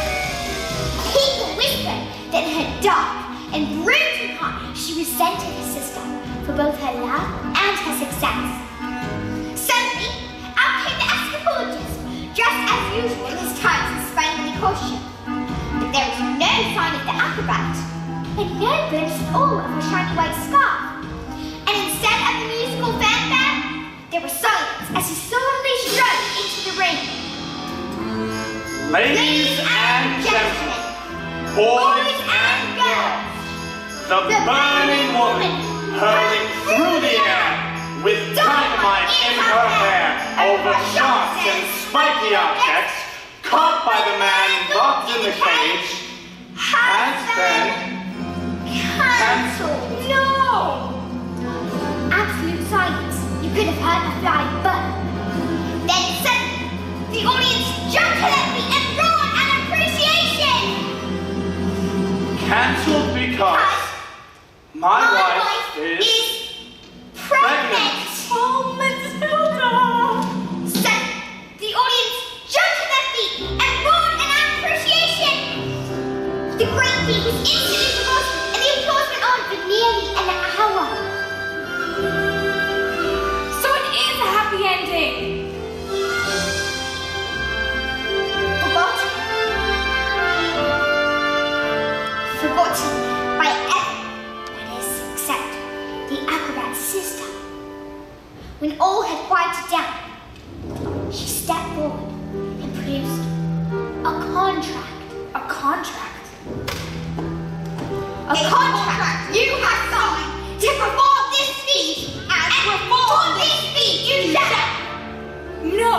People whispered that in her dark and brooding heart she resented her sister for both her love and her success. Suddenly, out came the escapologist, dressed as usual in his tights and spangly costume. But there was no sign of the acrobat, and no glimpse at all of her shiny white scarf. And instead of the musical fanfare, there was silence as he solemnly strode into the ring. Ladies and gentlemen, boys and girls, the burning woman hurling through the air with dynamite in her hair over sharks and spiky objects caught by the man locked in the cage has been cancelled. No! Absolute silence. You could have heard a flying bird. Then suddenly, the audience jumped to their feet and roared an appreciation. Cancelled because my wife is pregnant. Oh, Matilda! Suddenly, the audience jumped to their feet and roared an appreciation. The great thing was instantly divorced, and the applause went on for nearly an hour. So it is a happy ending. Forgotten. Forgotten by everyone, that is, except the acrobat's sister. When all had quieted down, she stepped forward and produced a contract. A contract? A contract you have signed to perform this feat, and perform this feat you shall. No!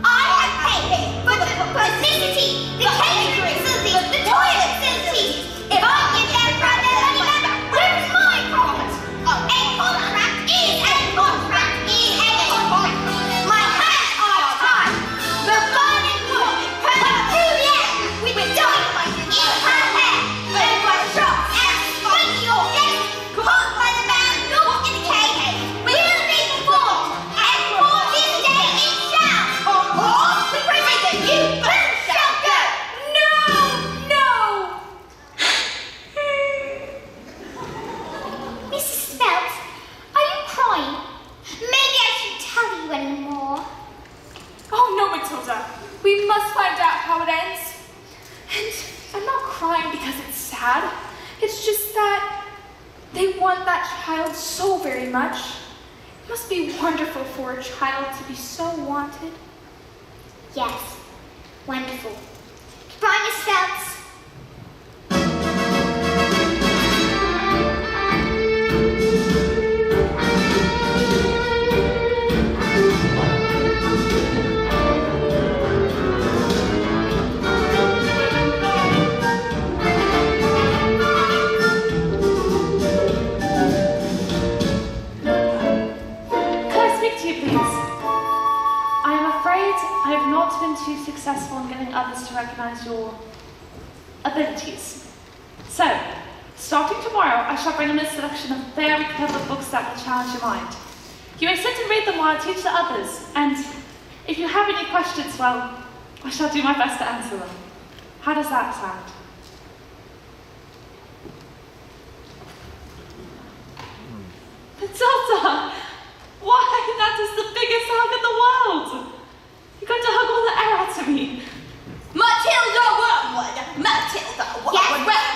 I have paid for the publicity, the catering facilities, the toilet facilities. If I give them right their money back, where's my profit? A contract is a contract is a contract. My hands are tied. The burning woman hurled through the air with dynamite in her hair over shocks and spiky objects caught by the man locked in the cage will be performed, and for this day it shall. Or the prison you both shall go. No! No! Mrs. Spelt, are you crying? Maybe I shouldn't tell you anymore. Oh no, Matilda. We must find out how it ends. And I'm not crying because it's sad. It's just that they want that child so very much. It must be wonderful for a child to be so wanted. Yes, wonderful. Goodbye, Miss Phelps. too successful in getting others to recognize your abilities. So, starting tomorrow, I shall bring in a selection of very clever books that will challenge your mind. You may sit and read them while I teach the others, and if you have any questions, well, I shall do my best to answer them. How does that sound? Matilda! Why, that is the biggest hug in the world! You're going to hug all the air out of me. Matilda Wormwood! Matilda Wormwood!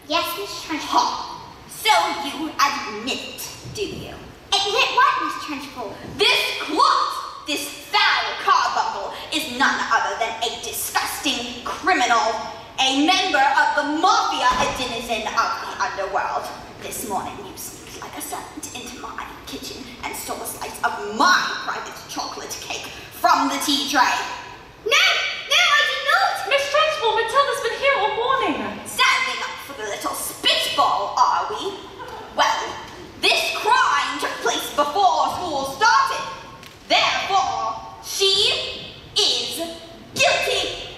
Yes, Miss Trunchbull. Ha! So you admit it, do you? Admit what, Miss Trunchbull? This clot, this foul carbuncle, is none other than a disgusting criminal, a member of the mafia, a denizen of the underworld. This morning you sneaked like a serpent into my kitchen and stole a slice of my private chocolate cake from the tea tray. No, I did not. Miss Trunchbull, Matilda's been here all morning. Standing up for the little spitball, are we? Well, this crime took place before school started. Therefore, she is guilty.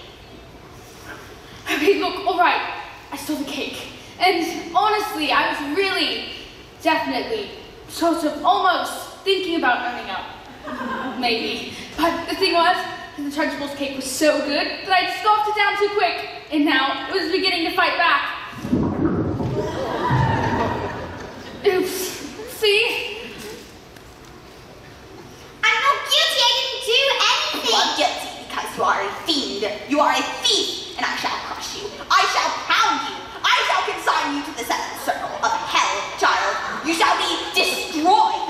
Okay, look, alright, I stole the cake. And honestly, I was really, definitely, sort of almost thinking about earning up. Maybe. But the thing was, the Trunchbull's cake was so good that I scoffed it down too quick. And now it was beginning to fight back. Oops. See? I'm not guilty. I didn't do anything. You are guilty because you are a fiend. You are a thief, and I shall crush you. I shall pound you. I shall consign you to the seventh circle of hell, child. You shall be destroyed.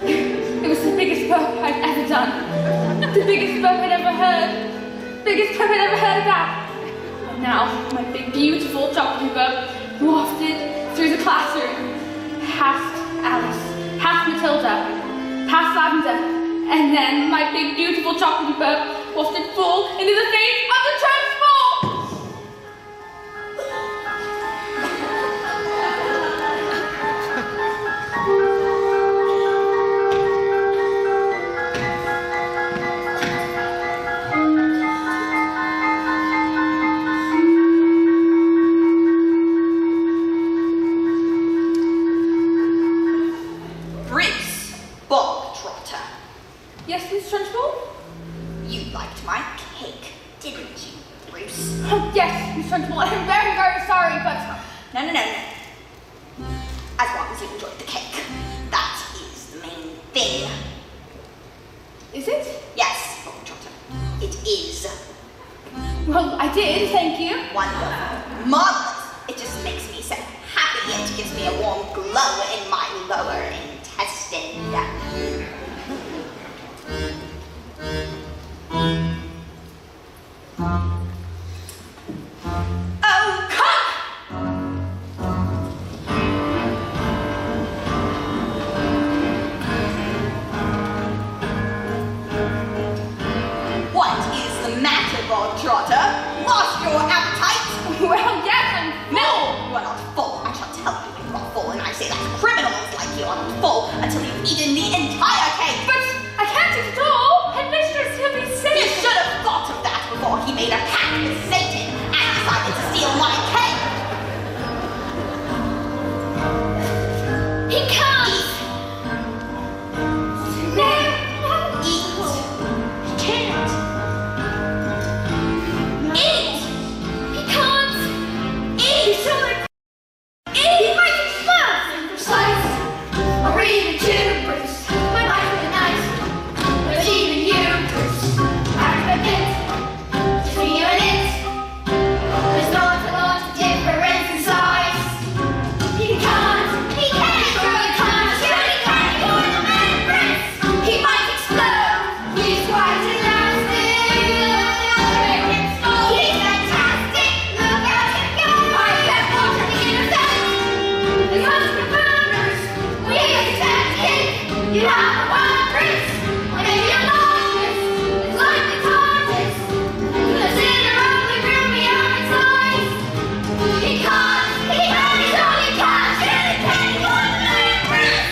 It was the biggest burp I'd ever done. The biggest burp I'd ever heard. Biggest burp I'd ever heard about. And now, my big, beautiful chocolate burp wafted through the classroom. Past Alice, past Matilda, past Lavender, and then my big, beautiful chocolate burp wafted full into the face of the Trunchbull! Bruce Bogtrotter, Yes, Miss Trunchbull? you liked my cake, didn't you, Bruce? Oh, yes, Miss Trunchbull, I'm very, very sorry, but... No. As long as you enjoyed the cake. That is the main thing. Is it? Yes, Bogtrotter, it is. Well, I did, thank you. Wonderful. Marvelous. It just makes me so happy. It gives me a warm glow in my lower intestine. Oh, cook! What is the matter, Bogtrotter? Lost your appetite? Well, yes, I'm full. No, you are not full. I shall tell you when you are full, and I say that criminals like you are not full until you've eaten the entire cake. But I can't eat it all. Headmistress, he'll be You sick. should have thought of that before he made a pact with Satan and decided to steal my cake. He can't. No. Eat. He can't. Eat. He can't. Eat. He's so like. Eat. He might explode. Precise. Or even too, Bruce. My life would be nice. But even you, Bruce. I admit. Just me and it. There's not a lot of difference in size. He can't. He can't. He surely can't. Surely can't. You're the man, Bruce. He might explode. He's quite elastic. He's fantastic. Look at him go. I can't watch him in effect. The constant burners. We expect it. You have a wild Bruce. Maybe you're nauseous. It's like the TARDIS. The sinner of the room beyond its eyes. He can't. He can't. He surely can't. Surely can't. You're the man, Bruce.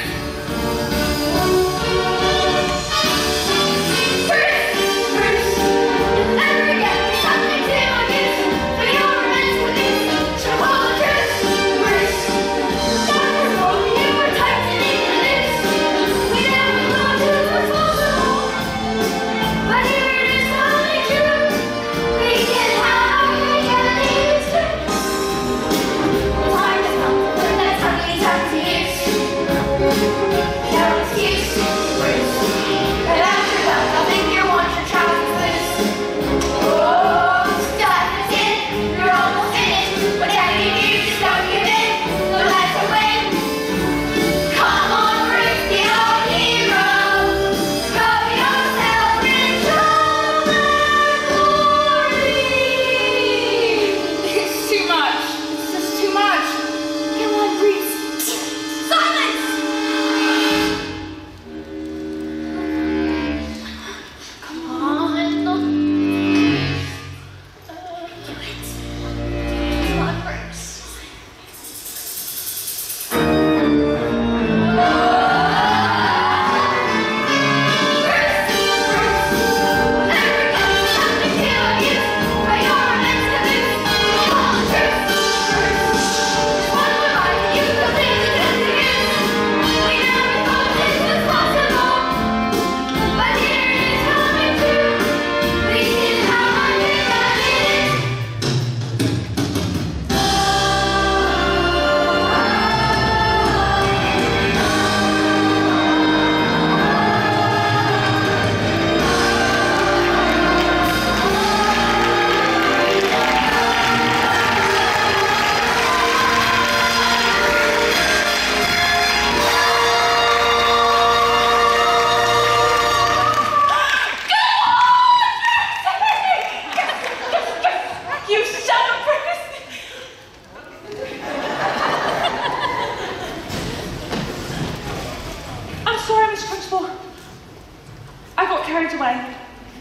play.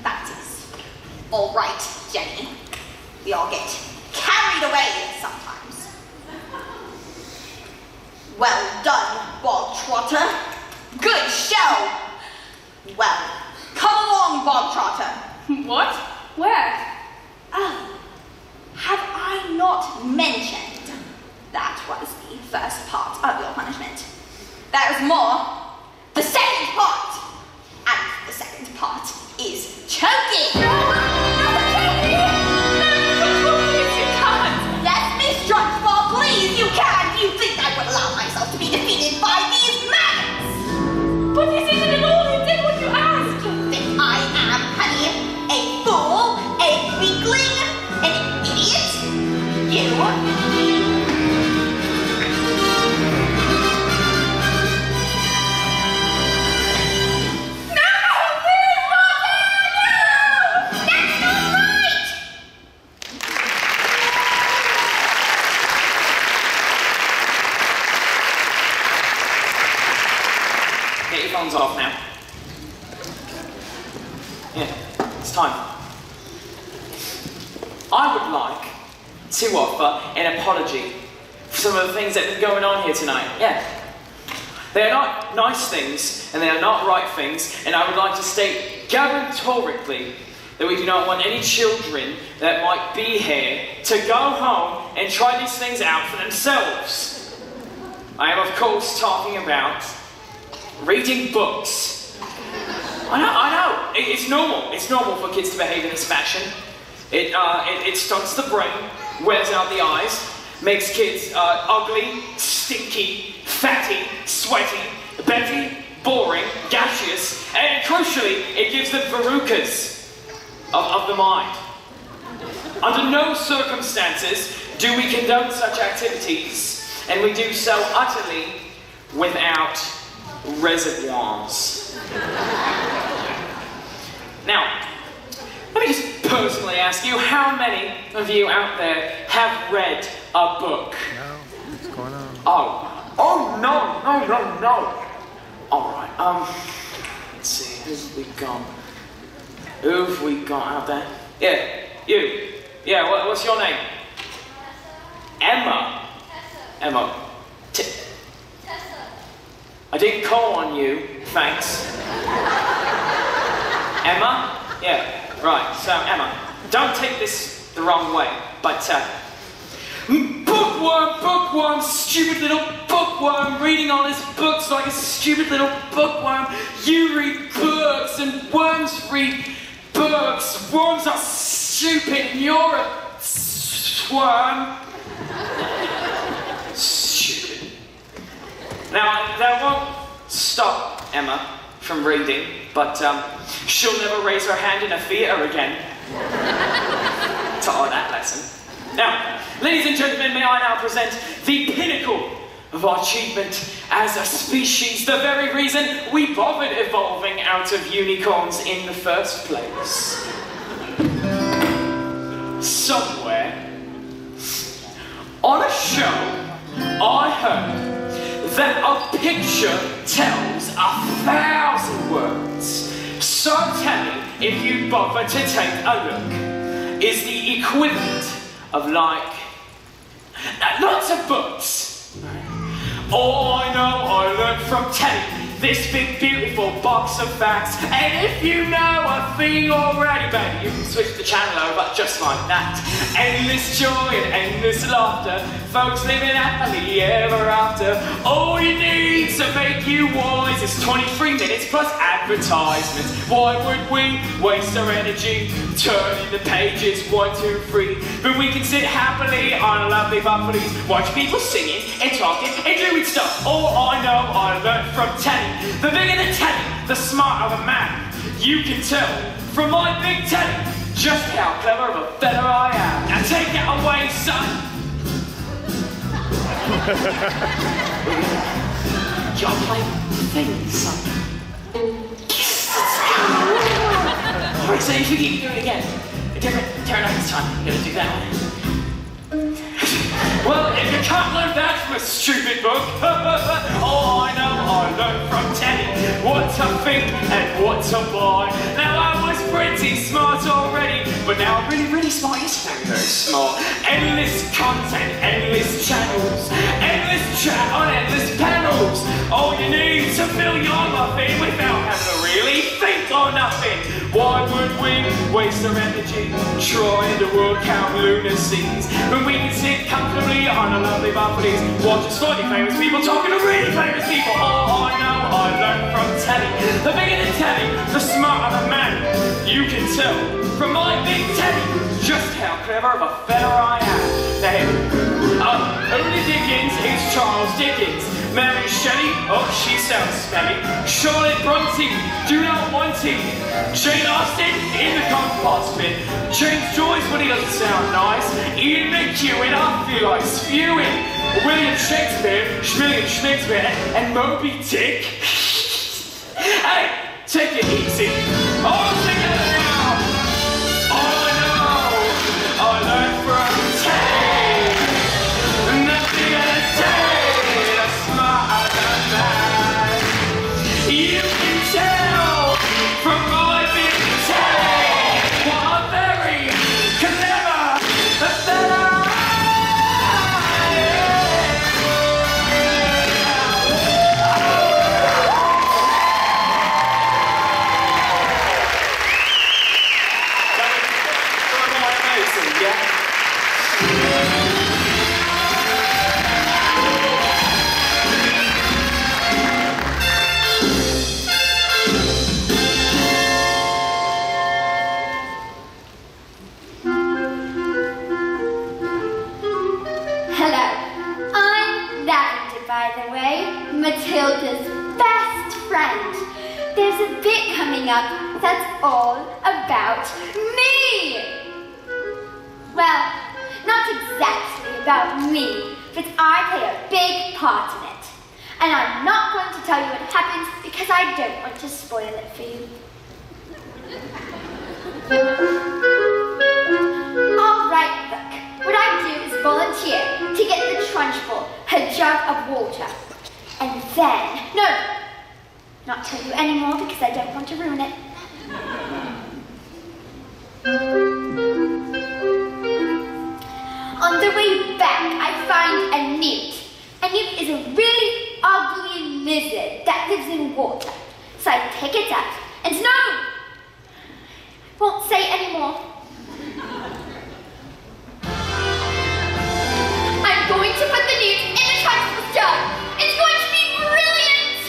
That is all right, Jenny. We all get carried away sometimes. Well done, Bog Trotter. Good show. Well, come along, Bog Trotter. What? Where? Oh, have I not mentioned that was the first part of your punishment? There is more. The second part. And the second part is choking. Yes, Miss Trunchbull, please, you can. Do you think I would allow myself to be defeated by these maggots? But you did it all. You did what you asked. Think I am, honey, a fool, a weakling, an idiot? You? Get your phones off now. Yeah, it's time. I would like to offer an apology for some of the things that have been going on here tonight. Yeah. They are not nice things, and they are not right things, and I would like to state categorically that we do not want any children that might be here to go home and try these things out for themselves. I am, of course, talking about reading books. I know. It's normal. It's normal for kids to behave in this fashion. It stunts the brain, wears out the eyes, makes kids ugly, stinky, fatty, sweaty, betty, boring, gaseous, and crucially, it gives them verrucas of the mind. Under no circumstances do we condone such activities, and we do so utterly without reservoirs. Now, let me just personally ask you, how many of you out there have read a book? No, what's going on? Oh, no. Alright, let's see, who have we got? Who have we got out there? Yeah, you. Yeah, what's your name? Emma. Emma. I didn't call on you, thanks. Emma? Yeah, right, so Emma, don't take this the wrong way, but bookworm, stupid little bookworm, reading all his books like a stupid little bookworm. You read books and worms read books. Worms are stupid and you're a worm. Stupid. Now, that won't stop Emma from reading, but she'll never raise her hand in a theatre again. Taught her that lesson. Now, ladies and gentlemen, may I now present the pinnacle of our achievement as a species, the very reason we bothered evolving out of unicorns in the first place. Somewhere on a show, I heard that a picture tells 1,000 words. So tell me, if you bother to take a look, is the equivalent of like lots of books. All I know I learned from telling this big beautiful box of facts. And if you know a thing already, baby, you can switch the channel over just like that. Endless joy and endless laughter, folks living happily ever after. All you need to make you wise is 23 minutes plus advertisements. Why would we waste our energy turning the pages 1, 2, 3? But we can sit happily on lovely buffaloes, watch people singing and talking and doing stuff. All I know I learned from telling. The bigger the telly, the smarter the man. You can tell from my big telly just how clever of a fella I am. Now take it away, son. You're playing things, son. Alright, so if you keep doing it again, a different turn next time, you're gonna do that one. Well, if you can't learn that from a stupid book, all I know I learned from telly what to think and what to buy. Now I crazy smart already, but now I'm really, really smart. Yes, very, very smart. Endless content, endless channels, endless chat on endless panels. All you need to fill your muffin without having to really think or nothing. Why would we waste our energy trying to work out lunacies when we can sit comfortably on a lovely balconies, watching slightly famous people talking to really famous people? All I know I learned from telly. The bigger the telly, the smarter the man. You can tell from my big telly just how clever of a fella I am. Only Dickens is Charles Dickens. Mary Shelley, oh, she sounds smelly. Charlotte Bronte, do not want it. Jane Austen, in the compost bin. James Joyce, when he doesn't sound nice. Ian McEwan, I feel like spewing. William Shakespeare, and Moby Dick. Hey, take it easy. All together now. All I know, I learned from Tay. Nothing in a day, that's smarter than that. You can tell from my big Tay what a very clever fella. Matilda's best friend. There's a bit coming up that's all about me. Well, not exactly about me, but I play a big part in it. And I'm not going to tell you what happens because I don't want to spoil it for you. Alright, look. What I do is volunteer to get the Trunchbull a jug of water. And then, no, not tell you anymore because I don't want to ruin it. On the way back, I find a newt. A newt is a really ugly lizard that lives in water. So I take it up, and no, I won't say anymore. I'm going to put the newt in the Trunchbull's jug. It's going to be brilliant!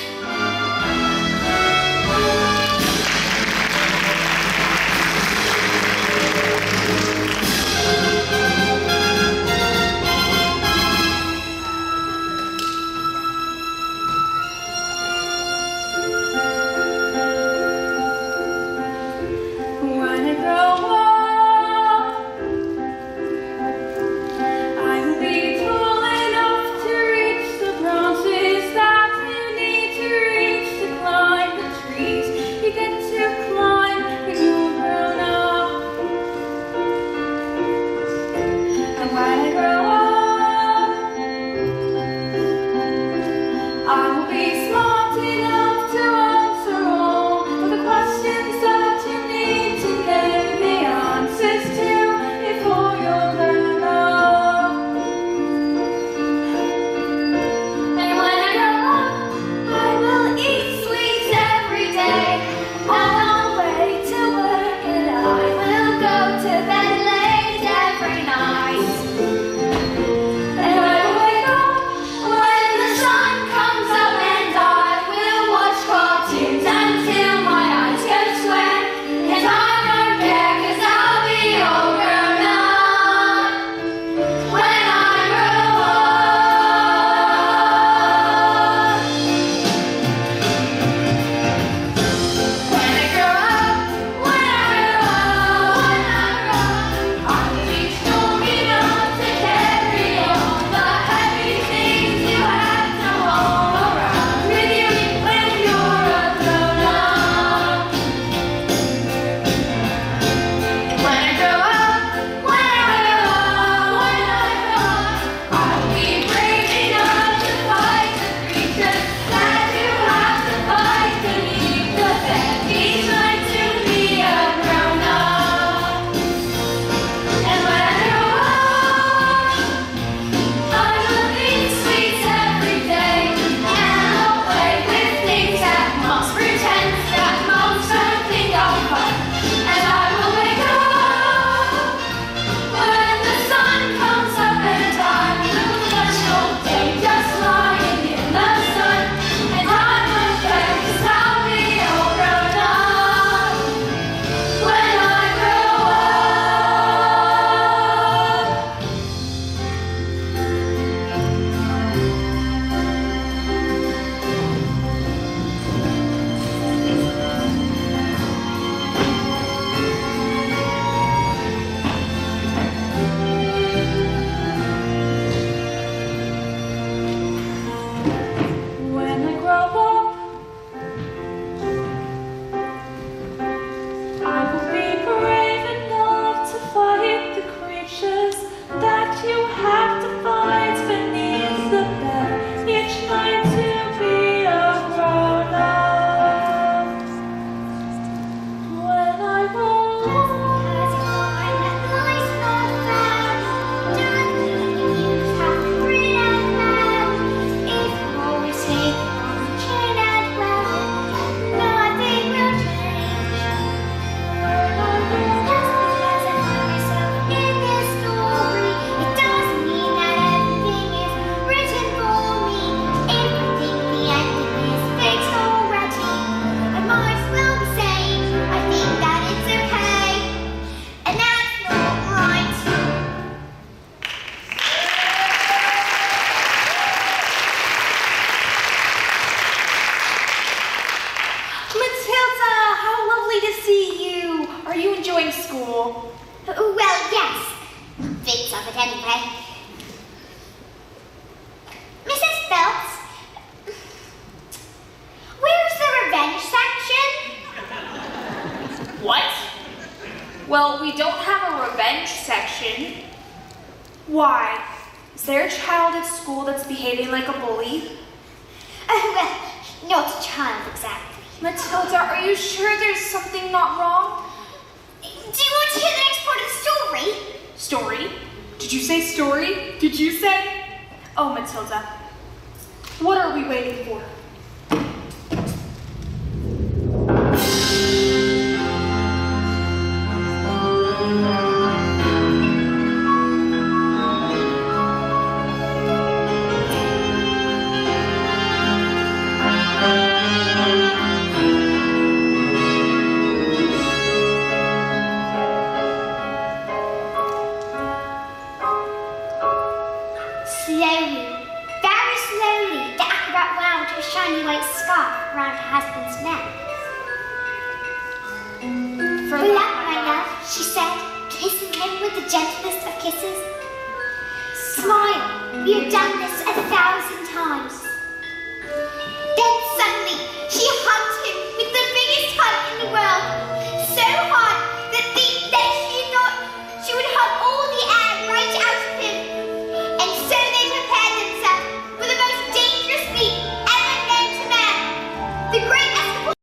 Wanna grow up? I will be tall enough to reach the ground school. Well, yes. Bits of it anyway. Mrs. Phelps, where's the revenge section? What? Well, we don't have a revenge section. Why? Is there a child at school that's behaving like a bully? Well, not a child exactly. Matilda, are you sure there's something not wrong? Do you want to hear the next part of the story? Story? Did you say story? Did you say? Oh, Matilda. What are we waiting for? Slowly, very slowly, the acrobat wound her shiny white scarf round her husband's neck. For luck, my love, she said, kissing him with the gentlest of kisses. Smile, we have done this 1,000 times. Then suddenly, she hugged him with the biggest hug in the world, so hard that she thought she would hug all the air right out of him. And so they prepared themselves for the most dangerous feat ever known to man. The great escapade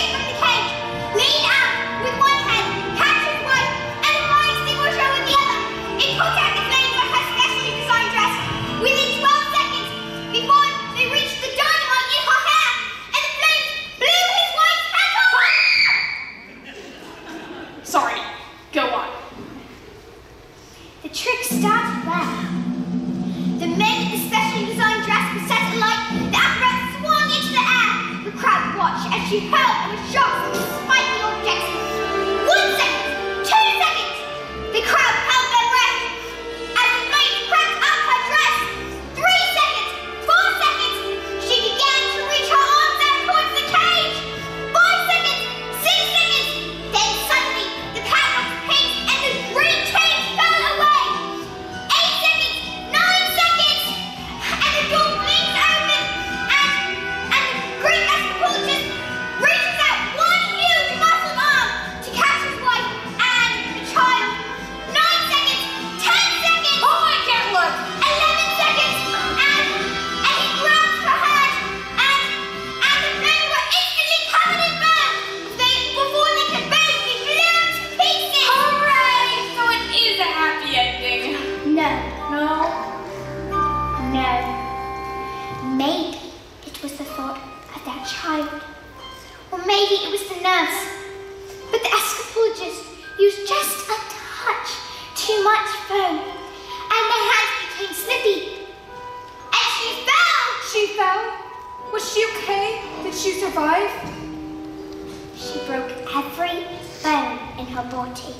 from the cage, leaned out with one hand, catch his wife, and a fire extinguisher with the other. It put out the flames of her specially designed dress within 12 seconds before they reached the dynamite in her hair, and the flames blew his wife's hat off. Sorry, go on. The trick started well. The moment the specially designed dress was set alight, the apparatus swung into the air. The crowd watched as she hurled and was shot from the spiky objects. 1 second, 2 seconds. The crowd held their breath as the flames crept up her dress. 3 seconds, 4 seconds. She began to reach her arms out towards the cage. 5 seconds, 6 seconds. Then suddenly, the padlock pinched and the green cage fell away. 8 seconds, 9 seconds, and the door flings open, and the great escapologist reaches out one huge muscled arm to catch his wife and the child. 9 seconds, 10 seconds. Oh, I can't look. 11 seconds, and he grabbed her hand, and the flames were instantly covered in burn. Before they could both be blown to pieces. Hooray! So it is a happy ending. No. No? No. Maybe it was the thought of that child. Or maybe it was the nurse. But the escapologist used just a touch too much foam, and the hands became slippy. And she fell! She fell? Was she okay? Did she survive? She broke every bone in her body,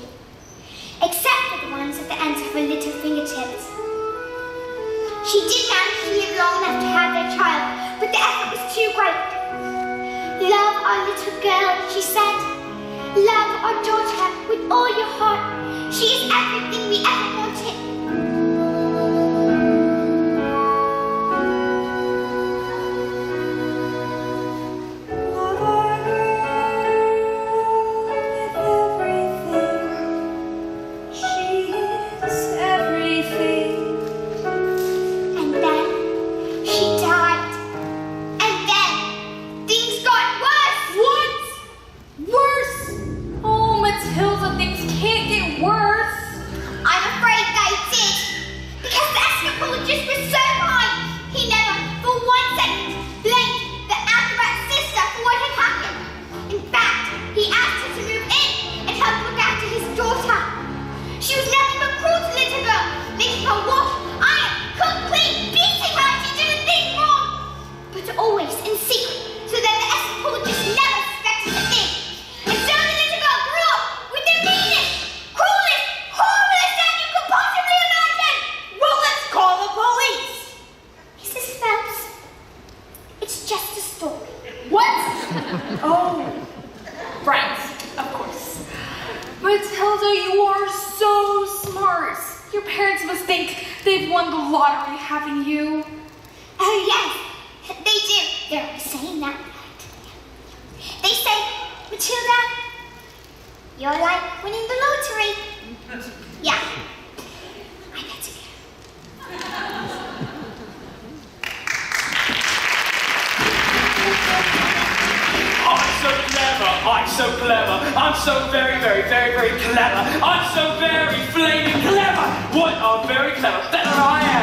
except for the ones at the ends of her little fingertips. She did manage to live long enough to have their child, but the effort was too great. Love our little girl, she said. Love our daughter with all your heart. She is everything we ever wanted. Love our girl with everything. She is everything. And then she died. And then things got worse. What? Worse? Oh, Matilda, things can't get worse. I'm afraid they did. Because the escapologist was so high, he never, for 1 second, blamed the acrobat's sister for what had happened. In fact, he asked her to move in and help look after his daughter. She was nothing but cruel to the little girl, making her walk, iron, cook, clean, beating her if she did a thing wrong. But always in secret, so that the escapologist never suspected a thing. And so the little girl grew up with the meanest, cruelest, horriblest that you could possibly imagine. Well, let's call the police. Mrs. Phelps, it's just a story. What? Oh, right, of course. Matilda, you are so smart. Your parents must think they've won the lottery having you. Oh yes, they do. They're always saying that. They say, Matilda, you're like winning the lottery. Yeah, I bet you. I'm so clever, I'm so clever, I'm so very, very, very, very clever. I'm so very flaming clever. What a very clever feather I am.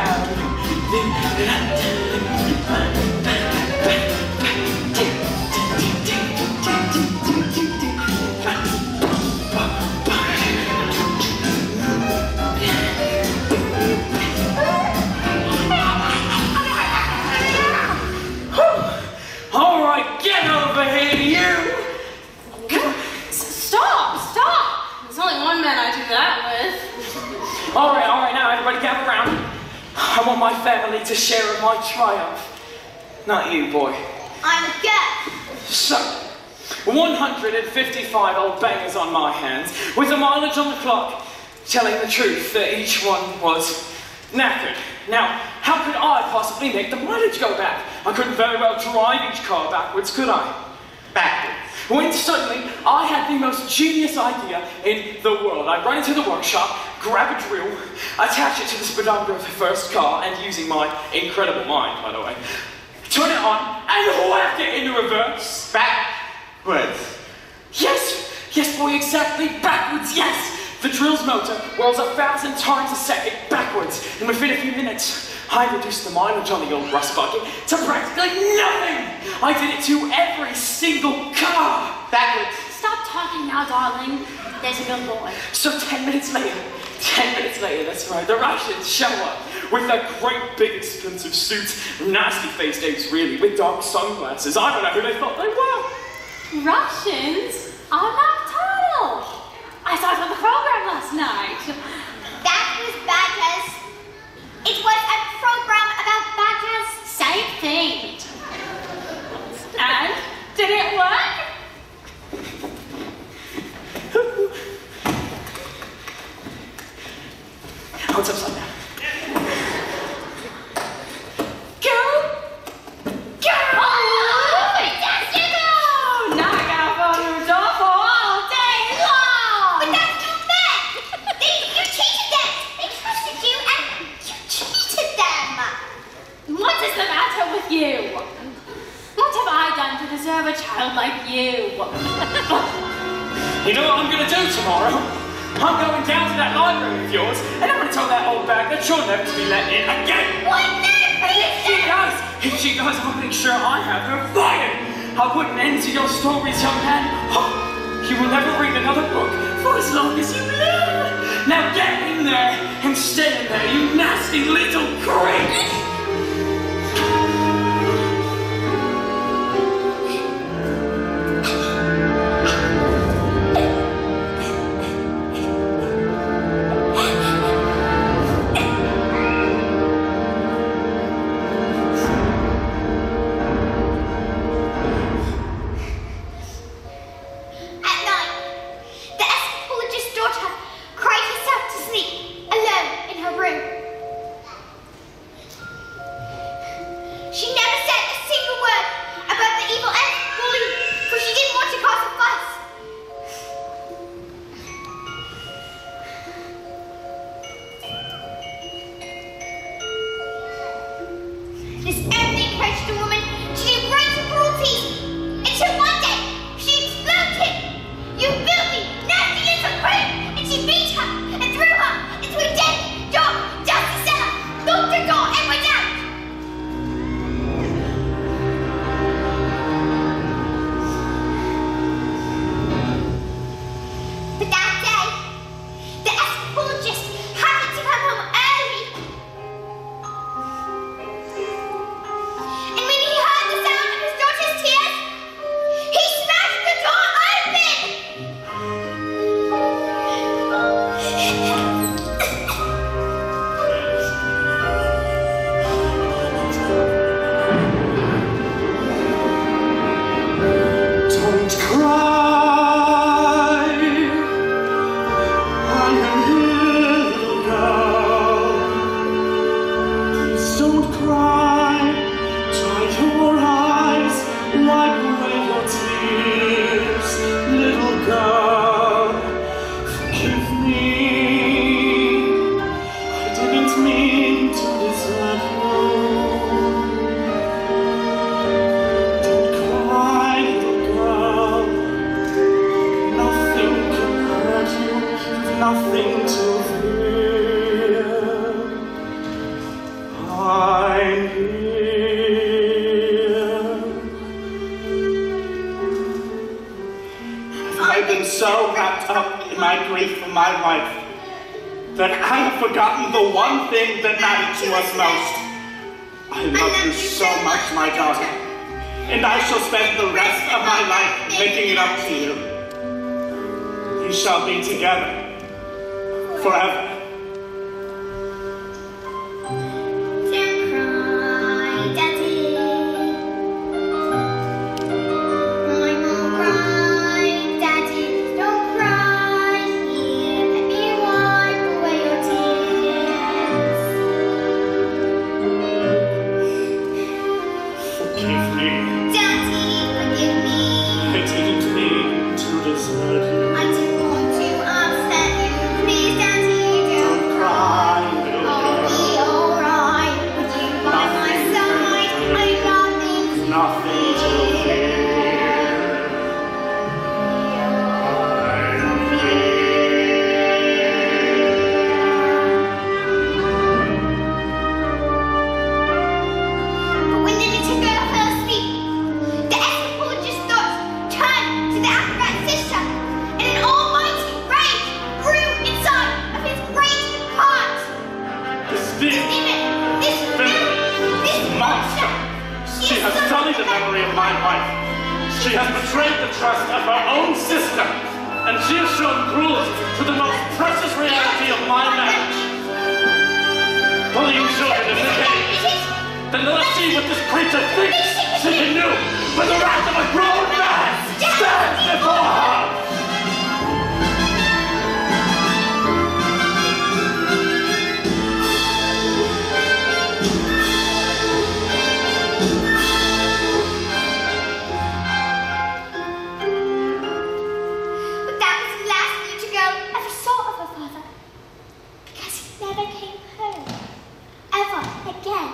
All right, get over here, you! Stop! There's only one man I do that with. All right, now everybody gather around. I want my family to share in my triumph. Not you, boy. I'm a girl. So, 155 old bangers on my hands, with the mileage on the clock, telling the truth that each one was knackered. Now, how could I possibly make the mileage go back? I couldn't very well drive each car backwards, could I? Backwards. When suddenly, I had the most genius idea in the world. I run into the workshop, grab a drill, attach it to the speedometer of the first car, and using my incredible mind, by the way, turn it on, and whack it into reverse. Backwards. Yes, boy, exactly, backwards, yes! The drill's motor whirls 1,000 times a second backwards, and within a few minutes, I reduced the mileage on the old rust bucket to practically nothing! I did it to every single car! Backwards. Stop talking now, darling. There's a good boy. So 10 minutes later, that's right, the Russians show up with their great big expensive suits, nasty-faced apes really, with dark sunglasses. I don't know who they thought they were. Russians are nocturnal. I saw it on the program last night. That was badgers. It was a program about badgers. Same thing. And did it work? Oh, it's upside down. Go! Fantastic! Now I got a phone room door for all day long! But that's not fair. You cheated them. They trusted you and you cheated them. What is the matter with you? What have I done to deserve a child like you? You know what I'm gonna do tomorrow? I'm going down to that library of yours, and I'm gonna tell that old bag that you'll never be let in again! What never? If she does, I'll make sure I have her fired! I'll put an end to your stories, young man. You will never read another book for as long as you live! Now get in there and stay in there, you nasty little creep! so wrapped up in my grief for my wife that I have forgotten the one thing that mattered to us most. I love you so much, my daughter, and I shall spend the rest of my life making it up to you. We shall be together forever. Don't cry, Daddy. I won't cry, Daddy. Don't cry. Here, let me wipe away your tears. Forgive me. Daddy, forgive me. I didn't mean to desert you. I didn't want to upset you. Please, Daddy, don't Cry, little I'll girl. be alright with you by my side. I got things Nothing to fear. But when Lily took her first sleep, the anthropologist's thoughts turned to the acrobat's sister, and an almighty rage grew inside of his great heart. This This thing, demon, this villain, this monster, she has sullied the memory of my wife. She has betrayed the trust of her own sister, and she has shown cruelty to the most precious reality of my marriage. Bullying children is the case. Then let us see what this creature thinks she can do when the wrath of a grown man stands before her. But that was the last little girl ever saw of her father, because he never came home, ever again.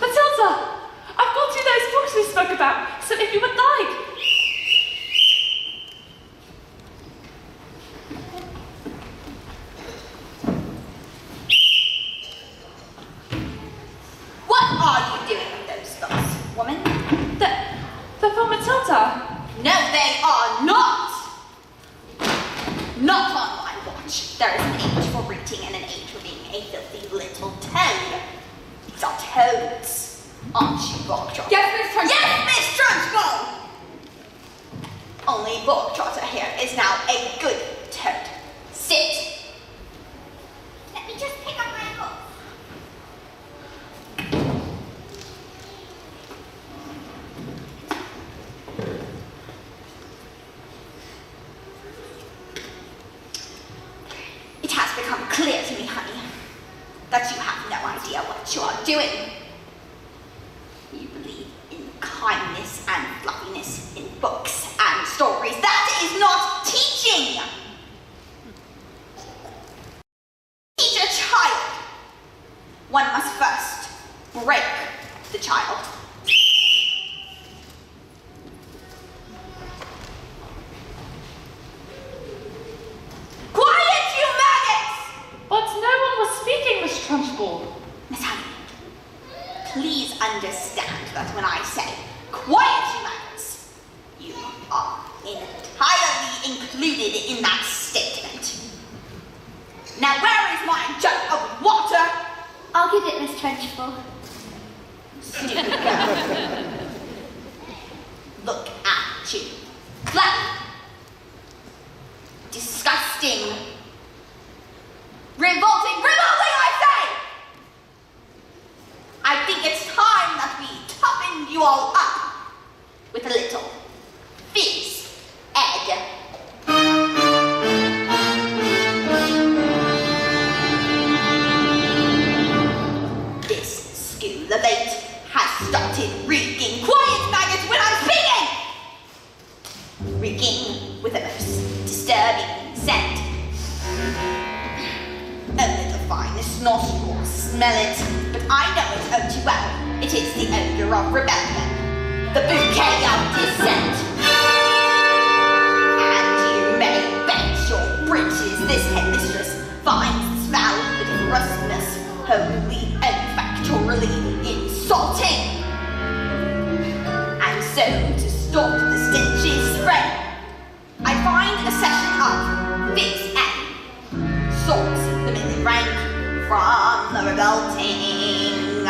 Matilda, I've got you those books we spoke about, so if you would like. What are you doing with those books, woman? They're for Matilda. No, they are not! Not on my watch. There is an age for reading and an age for being a filthy little toad. These are toads, aren't you, Bogtrotter? Yes, Miss Trunchbull. Yes, Miss Trunchbull! Only Bogtrotter here is now a good toad. Sit. Let me just pick up my book. It has become clear to me, honey, that you have no idea what you are doing. You believe in kindness and fluffiness in books and stories. That is not teaching! Teach a child. One must first break the child. Quiet, you maggots! But no one was speaking, Miss Trunchbull. Miss Honey, please understand that when I say quiet, you maggots, you are entirely included in that statement. Now, where is my jug of water? I'll give it, Miss Trunchbull. Stupid girl. Look at you. Flat. Disgusting. Revolting, I say! I think it's time that we toughen you all up with a little fizz egg. This school of 8 has started reeking. Quiet, maggots, when I'm speaking! Reeking with a most disturbing scent. Only the finest nostrils smell it, but I know it oh too well. It is the odor of rebellion, the bouquet of dissent. And you may bet your britches this headmistress finds this foul but a session of figs and sorts, the men rank from the revolting.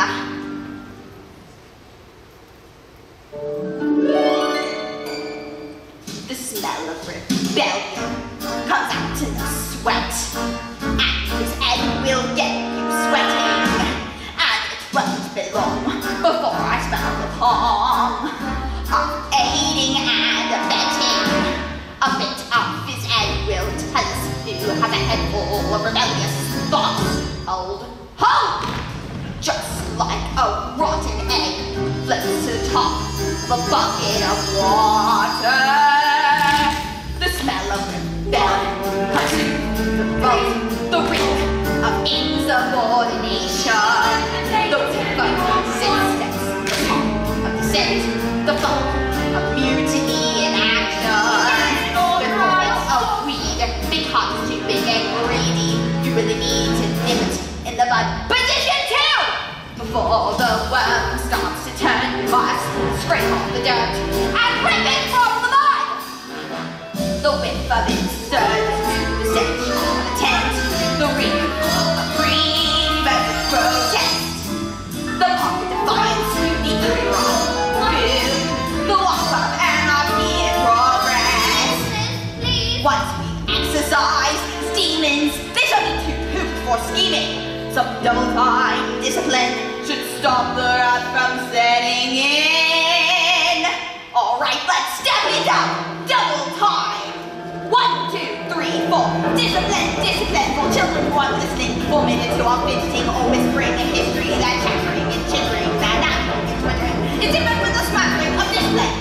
The smell of rebellion comes out in the sweat, and his head will get you sweating, and it won't be long before I smell the palm of aiding and abetting. A bit of his head will tell us who has a head full of rebellious thoughts. Hold! Just like a rotten egg floats to the top of a bucket of water. The smell of rebellion comes to the boat, the reek of insubordination, the whiff of resistance, the smoke of dissent, the funk of mutiny in action, the noise of weed becomes too big and greedy. You really need to nip it in the bud. Position 2! Before the worm starts to turn, you must scrape off the dirt and rip it from the mud. The whiff of insurgence, the stench of a tent, the reek of green versus protest, the pump of defiance, the eerie rock of doom, the walk of anarchy in progress. Once we exercise these demons, they shall be too pooped for scheming. Some double-time discipline should stop the wrath from setting in. Alright, let's step it up. Double time. 1, 2, 3, 4. Discipline, discipline. For children who are listening, 4 minutes who are fidgeting or whispering a history that chattering and chittering that now is twittering. It's different with the smattering of discipline.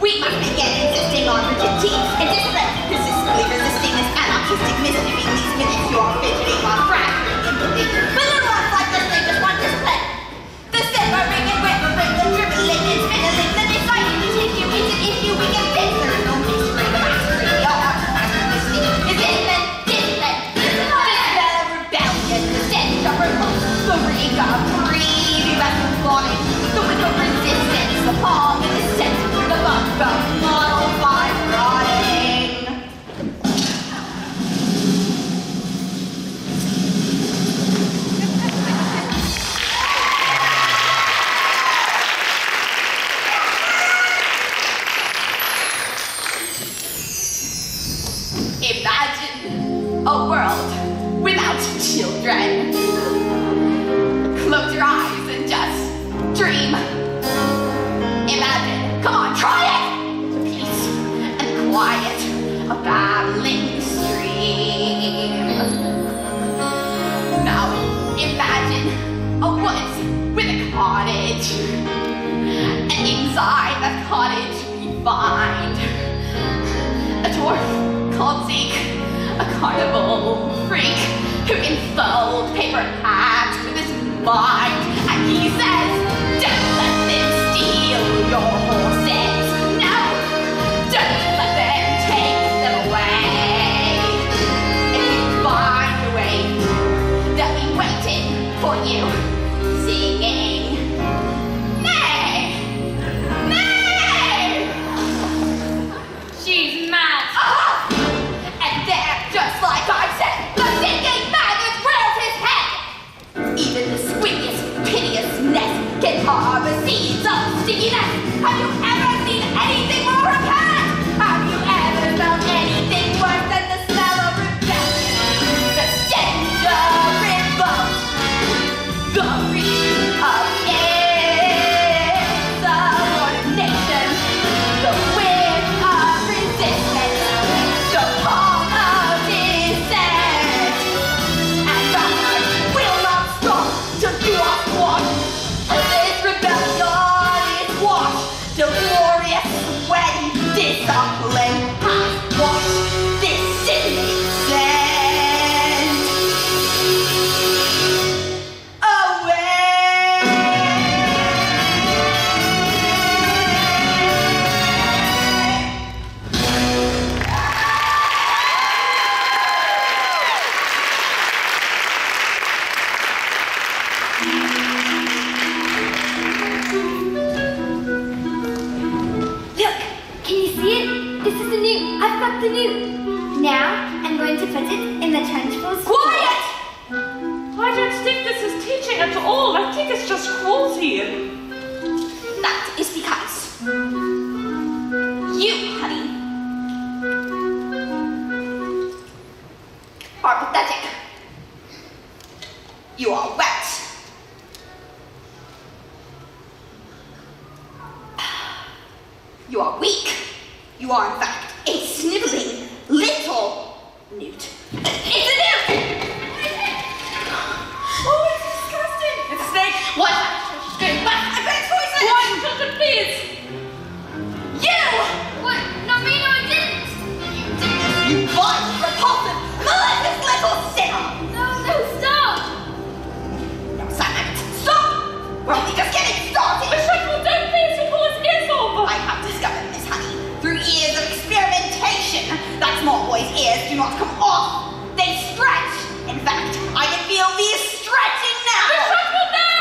We must begin insisting on rigid teams and discipline. Persistently resisting this anarchistic mystery. These minutes you are fidgeting on frattering. But little ones like this, they just want discipline. The simmering and whimpering, the dribbling and spindling, the deciding to take you into issue we can fix. There is no mystery, the mastery, the art of mastery is discipline, discipline, discipline. The smell of rebellion, the stench of revolt, the reek of greed, you must be plotting, the whiff of resistance, the palm and the scent, the bump of model five rotting. Imagine a world without children. Close your eyes and just dream. Imagine, come on, try it! Peace and quiet, a babbling stream. Now imagine a woods with a cottage. And inside that cottage we find a dwarf called Zeke, a carnival freak who can fold paper hats with his mind. And he says, don't let them steal your horses. No, don't let them take them away. If you find a way, they'll be waiting for you, singing, nay, nay. She's mad. And there, just like I said, the singing maggot rears his head. Even the squeakiest Now, I'm going to put it in the trenchful. Quiet! I don't think this is teaching at all. I think it's just cruelty. That is because you, honey, are pathetic. You are wet. You are weak. You are, in fact, a sniveling little newt. It's a newt! Oh, it's disgusting. It's a snake. What? Good. But I bet it's poison! Quiet, children, please. You! What? Not me, no, I didn't. You did this, you blind, repulsive, malicious little sinner! No, stop. No, Simon, stop! We're only just getting started! Miss Sheffield, don't please, you pull his ears off. I have discovered, Miss Honey, through years of experimentation, that small boys' ears do not come off. They stretch. In fact, I can feel these stretching now. Miss Sheffield, no!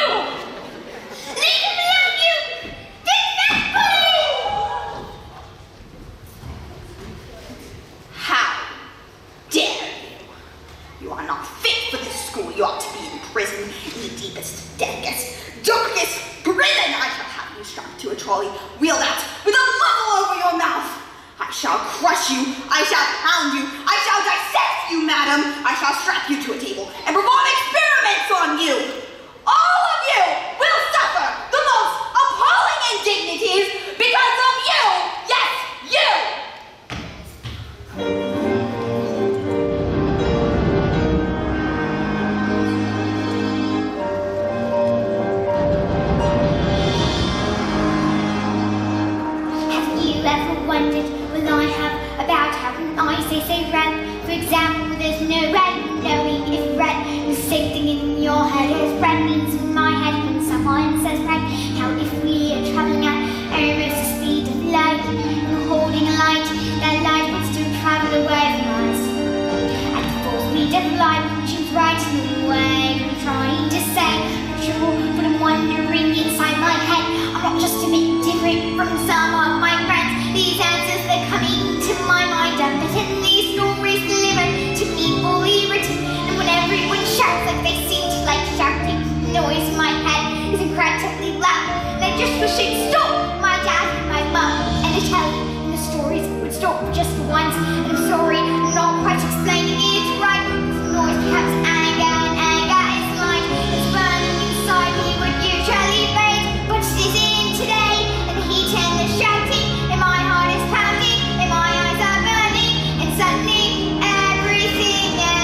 Leave him alone, you big fat bully! How dare you? You are not fit for this school. You ought to be in prison, in the deepest, dankest, darkest prison. I shall have you strapped to a trolley, wheeled out with a muzzle over your mouth. I shall crush you. I shall pound you. I shall dissect you, madam. I shall strap you to a table and perform experiments on you. All of you will suffer the most appalling indignities because of you. Yes, you. Have you ever wondered what I have about how nice they say red? For example, there's no red knowing if red is the same thing in your head as red means in my head when someone says red. How if we are traveling at almost the speed of light and holding a light, that light would still travel away from us. At the full speed of light, which is right in the way I'm trying to say. Not sure, but I'm wondering inside my head. I'm not just a bit different from some of my friends. These answers, they're coming to my mind. I'm betting these stories delivered to me fully written. And when everyone shouts like they seem to like shouting, the noise in my head is incredibly loud. And I just wish it'd stop, my dad and my mum. And I tell you, and the stories would stop just once. And I'm sorry, I'm not quite explaining it right. The noise perhaps anger, and anger is light. It's burning inside me, would usually fade. But it isn't today, and the heat and the shouting, and my heart is pounding, and my eyes are burning, and suddenly everything is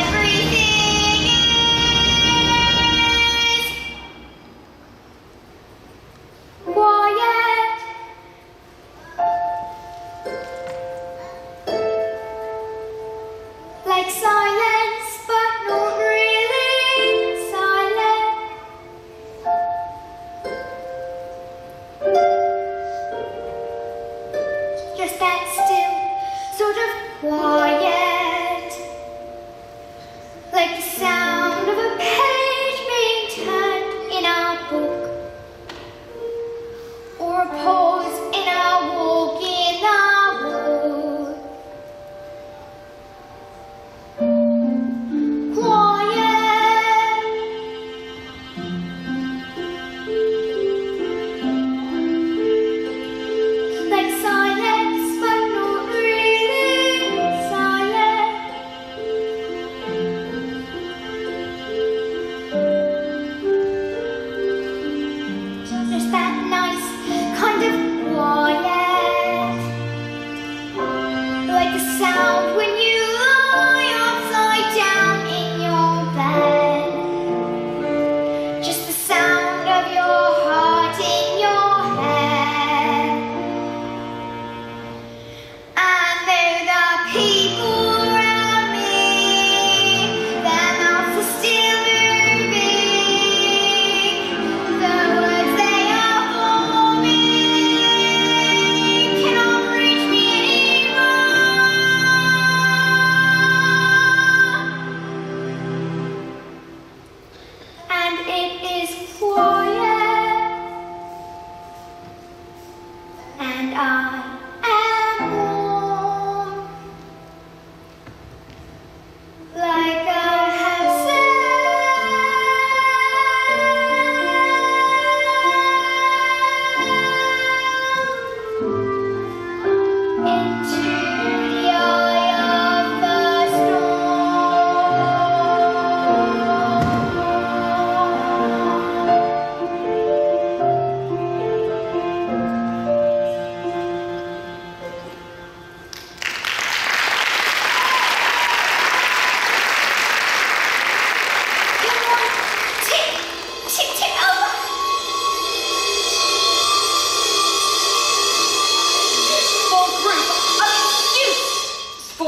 quiet. Like silence, but not really silent. Just that still sort of quiet, like the sound of a page being turned in our book, or a pause in our walk in our wood.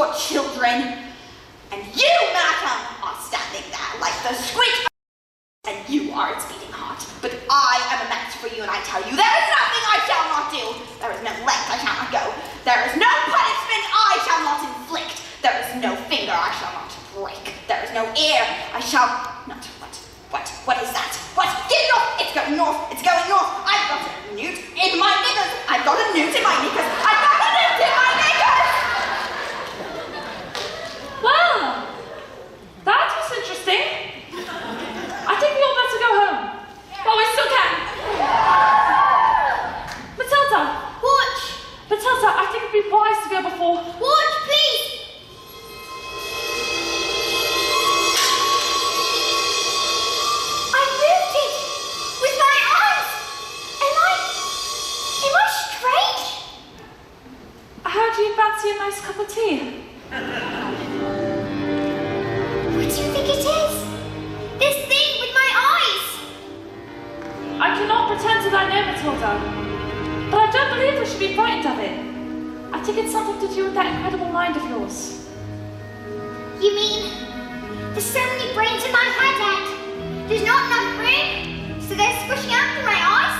your children. And you, madam, are standing there like the squid, and you are its beating heart. But I am a match for you, and I tell you, there is nothing I shall not do. There is no length I shall not go. There is no punishment I shall not inflict. There is no finger I shall not break. There is no ear I shall not. What is that? What? Get it off! It's going north! It's going north! I've got a newt in my knickers! I've got a newt in my knickers! I've got a newt in my knickers! Well, that was interesting. I think we all better go home. Well, we still can. Matilda! Watch! Matilda, I think it'd be wise to go before. Watch, please! I moved it with my eyes! Am I strange? How do you fancy a nice cup of tea? What do you think it is? This thing with my eyes! I cannot pretend that I know, Matilda, but I don't believe we should be frightened of it. I think it's something to do with that incredible mind of yours. You mean there's so many brains in my head and there's not enough room, so they're squishing out through my eyes?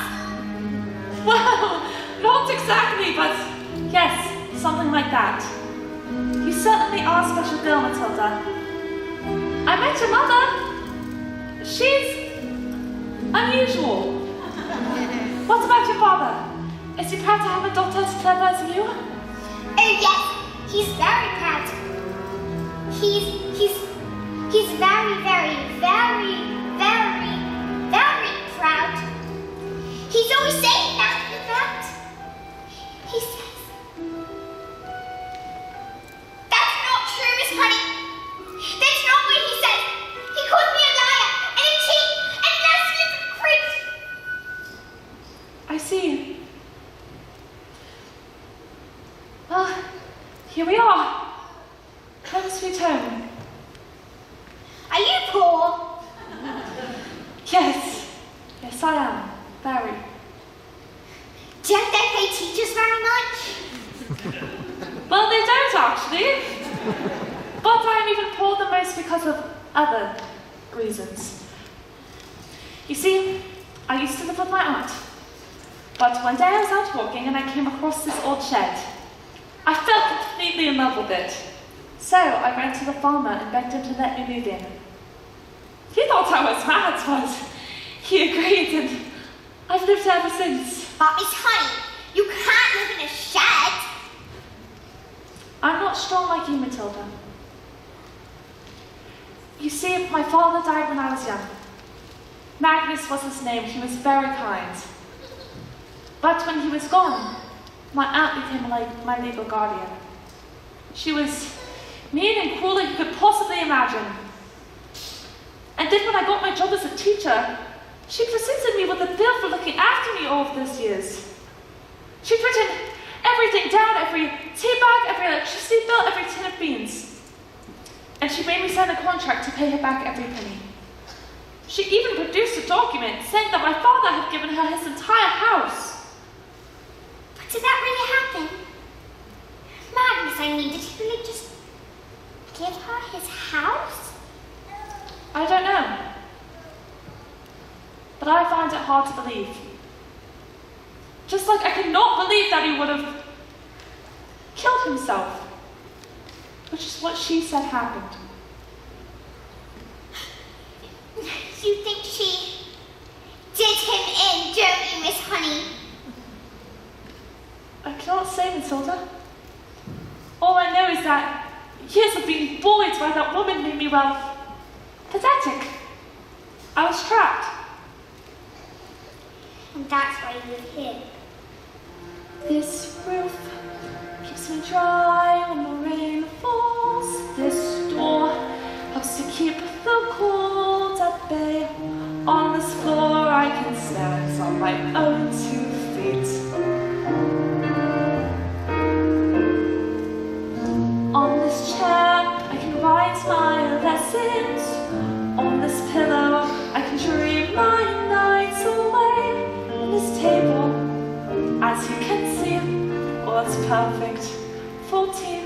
Well, not exactly, but yes, something like that. You certainly are a special girl, Matilda. I met your mother. She's unusual. What about your father? Is he proud to have a daughter as clever as you? Oh yes, he's very proud. He's very, very, very, very, very proud. He's always saying that, in fact. He says, "That's not true, Miss Honey. That's not what he says. He called me a liar and a cheat and an absolute creep." I see. Well, here we are. Home sweet home. Are you poor? Yes. Yes, I am. Very. Don't they pay teachers very much? Well, they don't actually. But I am even poor the most because of other reasons. You see, I used to live with my aunt. But one day I was out walking and I came across this old shed. I fell completely in love with it. So I went to the farmer and begged him to let me move in. He thought I was mad, but he agreed, and I've lived here ever since. But Miss Honey, you can't live in a shed. I'm not strong like you, Matilda. You see, my father died when I was young. Magnus was his name. He was very kind. But when he was gone, my aunt became like my legal guardian. She was mean and cruel as you could possibly imagine. And then when I got my job as a teacher, she presented me with a bill for looking after me all of those years. She'd written everything down, every tea bag, every electricity bill, every tin of beans. And she made me sign a contract to pay her back every penny. She even produced a document saying that my father had given her his entire house. But did that really happen? Magnus, I mean, did he really just give her his house? I don't know. But I find it hard to believe. Just like I cannot believe that he would have killed himself. Which is what she said happened. You think she did him in, don't you, Miss Honey? I cannot say, Matilda. All I know is that years of being bullied by that woman made me, well, pathetic. I was trapped. And that's why you live here. This roof keeps me dry when the rain falls. This door helps to keep the cold at bay. On this floor I can stand on my own 2 feet. On this chair I can write my lessons. On this pillow I can dream my nights away. On this table, as you can see, well, it's perfect for tea.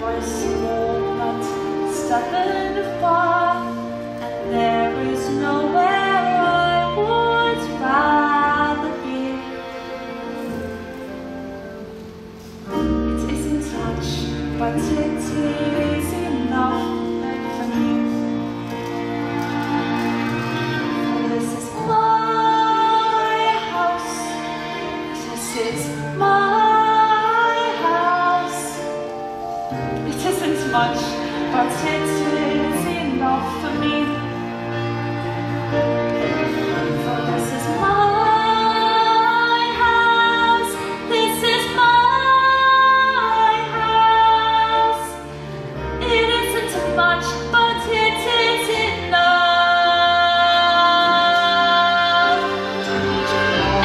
are small but stubborn far, and there is nowhere I would rather be. It isn't much, but it is enough for me. For this is my house. This is my house. It isn't much, but it is enough for me. For this is my house. This is my house. It isn't much, but it is enough.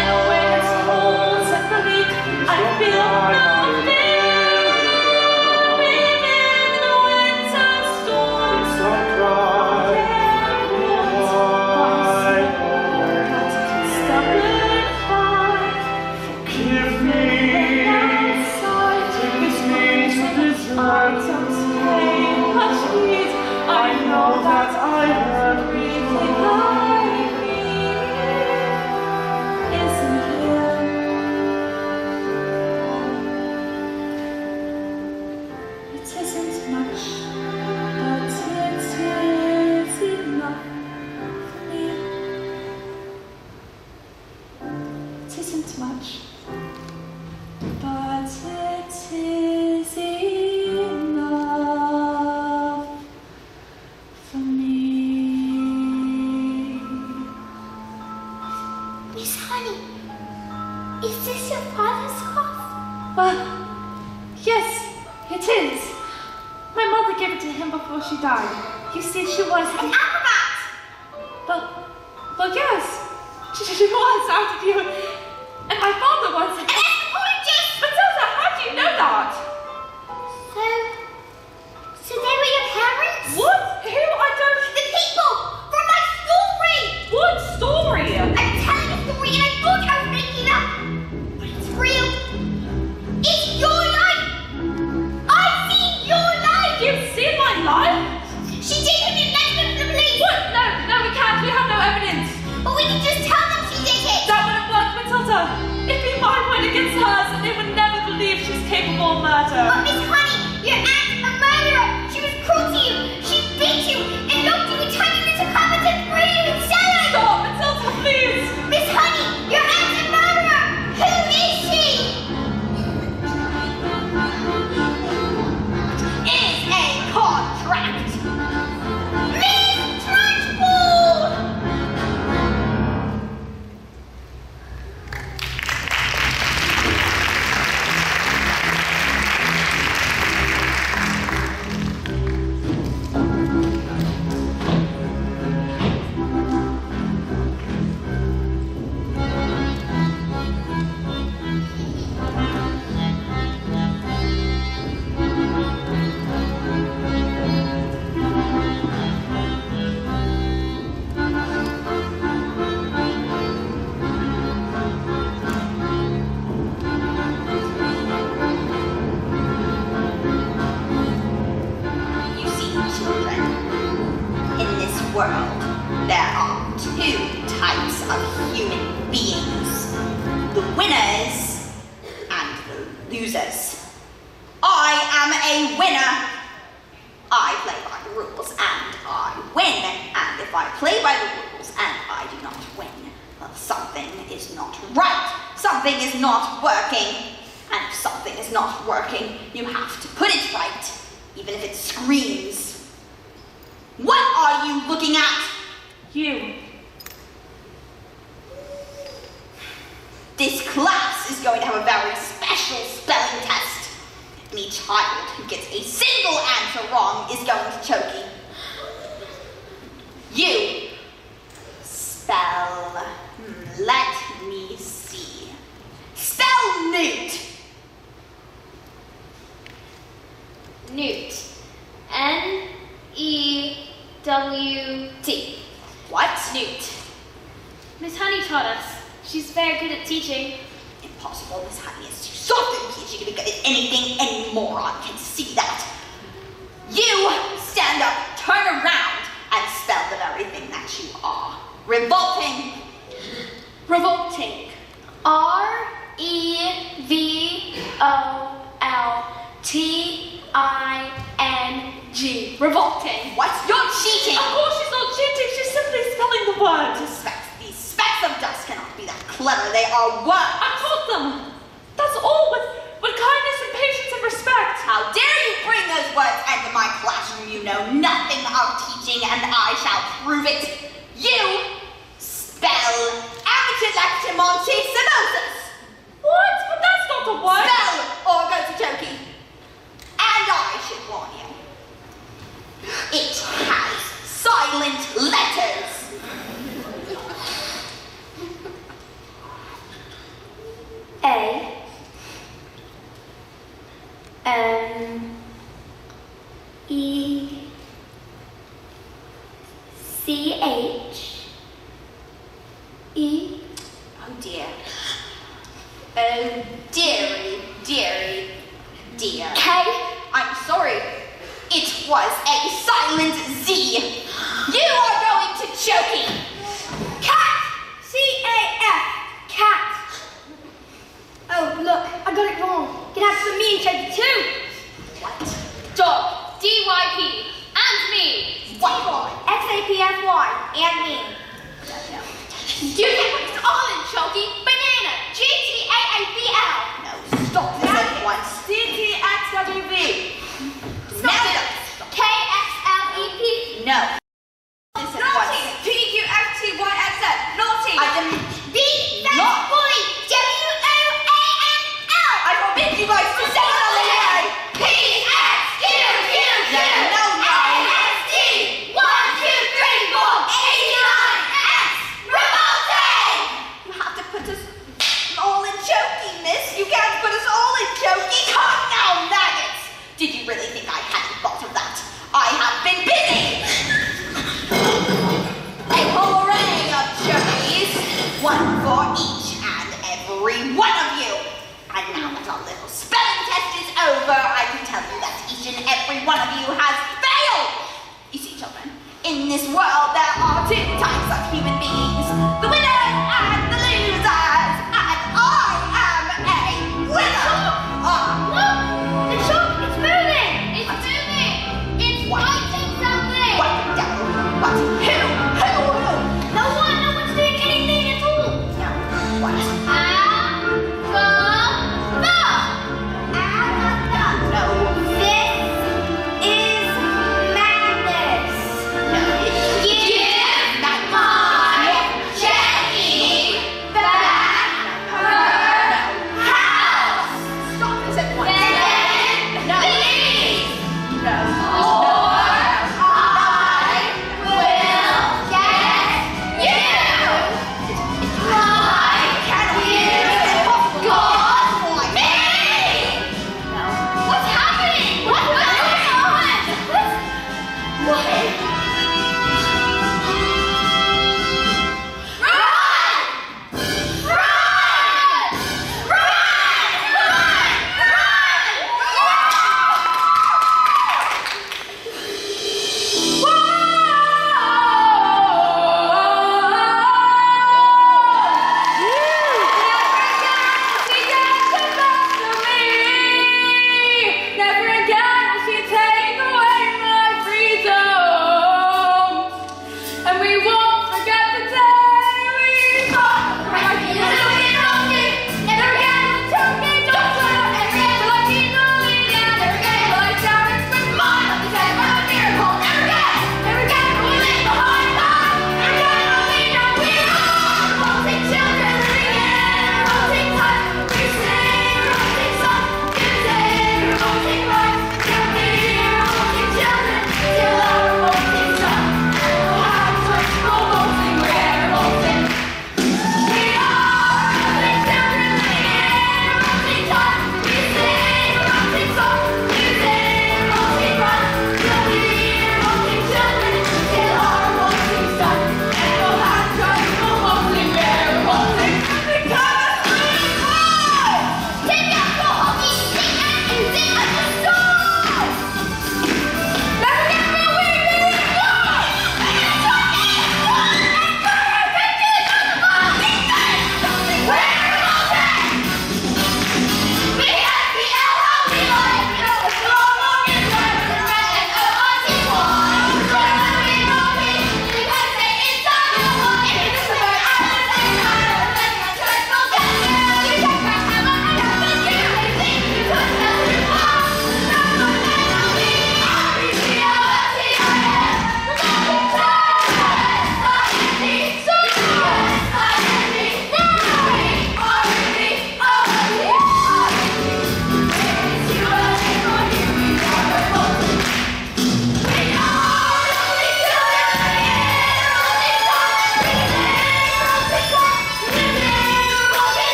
And when it's cold and bleak, I feel no fear. Even the winter storms Don't cry, stubborn fight. give me, take this means to this land. I know that I have everything I need is here. It isn't much, but it is enough for me. It isn't much, but it is enough for me. Miss Honey, is this your father's scarf? Yes, it is. My mother gave it to him before she died. You see, she was An acrobat! well, yes, she was out of you, and my father was. An anthropologist! Matilda, how do you know that? So they were your parents? What? Who? I don't. The people from my story! What story? I'm telling a story and I thought I was making it up, but it's real. It's your life! I've seen your life! You've seen my life? She did it, let's go to the police! What? No, we can't. We have no evidence. But we can just tell them she did it! That wouldn't work, Matilda. It'd be my word against hers, and they would never believe she's capable of murder. But Miss Honey, your aunt's a murderer! She was cruel to you! She beat you and locked you in tiny little cupboards and threw you in cellars! Stop, Matilda, please. Miss Honey, your aunt's a murderer! Who is she? Is a contract! Miss Trunchbull! You see, children, in this world, there are two types of human beings. The winners and the losers. I am a winner. I play by the rules and I win. And if I play by the rules and I do not win, well, something is not right. Something is not working. And if something is not working, you have to put it right, even if it screams. What are you looking at? You. This class is going to have a very special spelling test. Any child who gets a single answer wrong is going to choke you. You spell, let me see. Spell newt. Newt. N-E-W-T. What? Newt. Miss Honey taught us. She's very good at teaching. Impossible. Miss Honey is too soft in teaching to be good at anything. Any moron can see that. Revolting. Revolting. R-E-V-O-L-T-I-N-G. Revolting. What? You're cheating. Of course she's not cheating, she's simply spelling the word. These specks of dust cannot be that clever. They are words. I taught them. That's all with kindness and patience and respect. How dare you bring those words into my classroom? You know nothing of teaching, and I shall prove it. You spell Amatilectimonte samosas. What? But that's not the word. Spell Orgototoki. And I should warn you. It has silent letters. A-M-E-C-H-E. Oh dear. Oh dearie, dearie, dear. K. I'm sorry. It was a silent Z. You are going to choking. Cat! C-A-F. Cat. Oh, look, I got it wrong. You can have some me and take it too. What? Dog. D-Y-P. And me. What? X-A-P-F-Y. And me. You can put this all in, Choky. Banana. G-T-A-A-B-L. No, stop this at once. D-T-X-W-V. Now K-X-L-E-P. no. This at Naughty. once. P-U-F-T-Y-X-Z. Naughty. I didn't. B. That's Not. bully. W-O-A-N-L. I forbid you guys to say another word. P-X-Q-Q-Q. No. A-S-T. 1, 2, 3, 4. 89X. Revolting. You have to put us all in choking, miss. You can't put us all in choking. Come now, maggots. Did you really think I hadn't thought of that? I have been busy. A whole array of chokies. One for each and every one of you. And now that our little spelling test is over, I can tell you that each and every one of you has failed. You see, children, in this world there are two types of human beings. The winners and the losers. And I am a winner. Look, the chalk, it's moving. It's moving. It's What? writing something. What the devil? What? Who? No one's doing anything at all. No. What? No. This is madness. No. You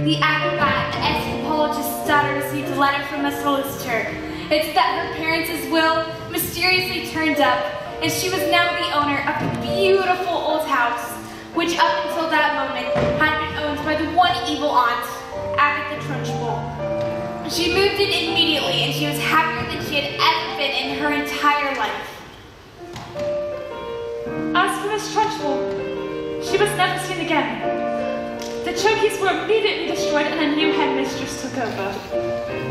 The acrobat and the anthropologist's daughter received a letter from a solicitor. It's that her parents' will mysteriously turned up, and she was now the owner of the beautiful old house, which up until that moment had been owned by the one evil aunt, Agatha Trunchbull. She moved in immediately, and she was happier than she had ever been in her entire life. As for Miss Trunchbull, she was never seen again. The Chokies were immediately destroyed and a new headmistress took over.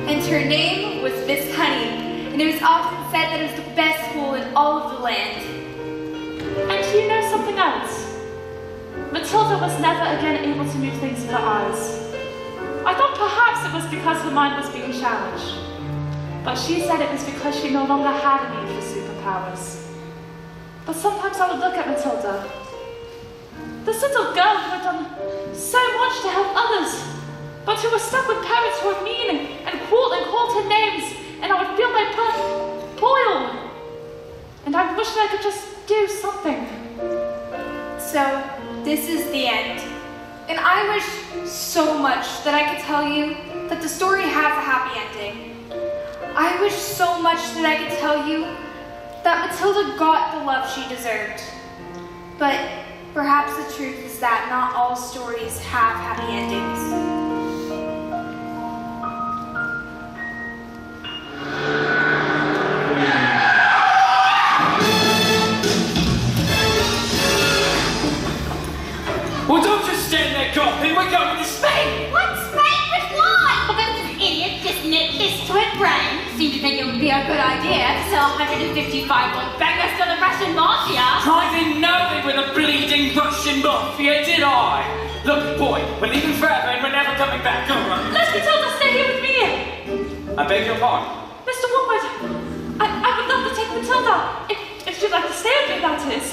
And her name was Miss Honey, and it was often said that it was the best school in all of the land. And do you know something else? Matilda was never again able to move things with her eyes. I thought perhaps it was because her mind was being challenged. But she said it was because she no longer had a need for superpowers. But sometimes I would look at Matilda. This little girl who had done so much to help others, but who was stuck with parents who were mean and cruel and called her names, and I would feel my blood boil. And I wished I could just do something. So, this is the end. And I wish so much that I could tell you that the story has a happy ending. I wish so much that I could tell you that Matilda got the love she deserved. But perhaps the truth is that not all stories have happy endings. Well, don't just stand there gawping. We're going to Spain. What Spain with what? Because this idiot just nicked this twit brain. Seemed to think it would be a good idea to sell 155 gold bangers to the Russian mafia. I didn't know they were the bleeding Russian mafia, did I? Look, boy, we're leaving forever and we're never coming back, all right? Let Matilda stay here with me. I beg your pardon. Mr. Woodward, I would love to take Matilda. If you'd like to stay with me, that is.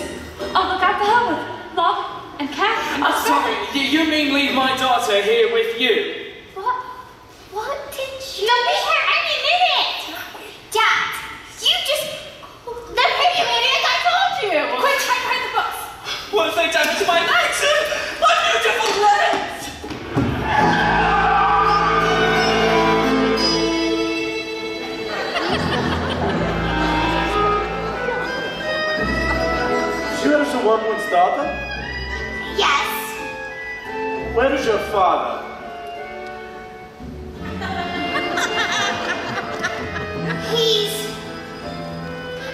I'll look after her with love and care and I'm sorry, you mean leave my daughter here with you? What did you... They'll be here any minute! Dad, you just... They'll be here any minute, I told you! Quick, try to find the books. What have they done to my legs? My beautiful legs! You're the Orangewood's daughter? Yes. Where is your father?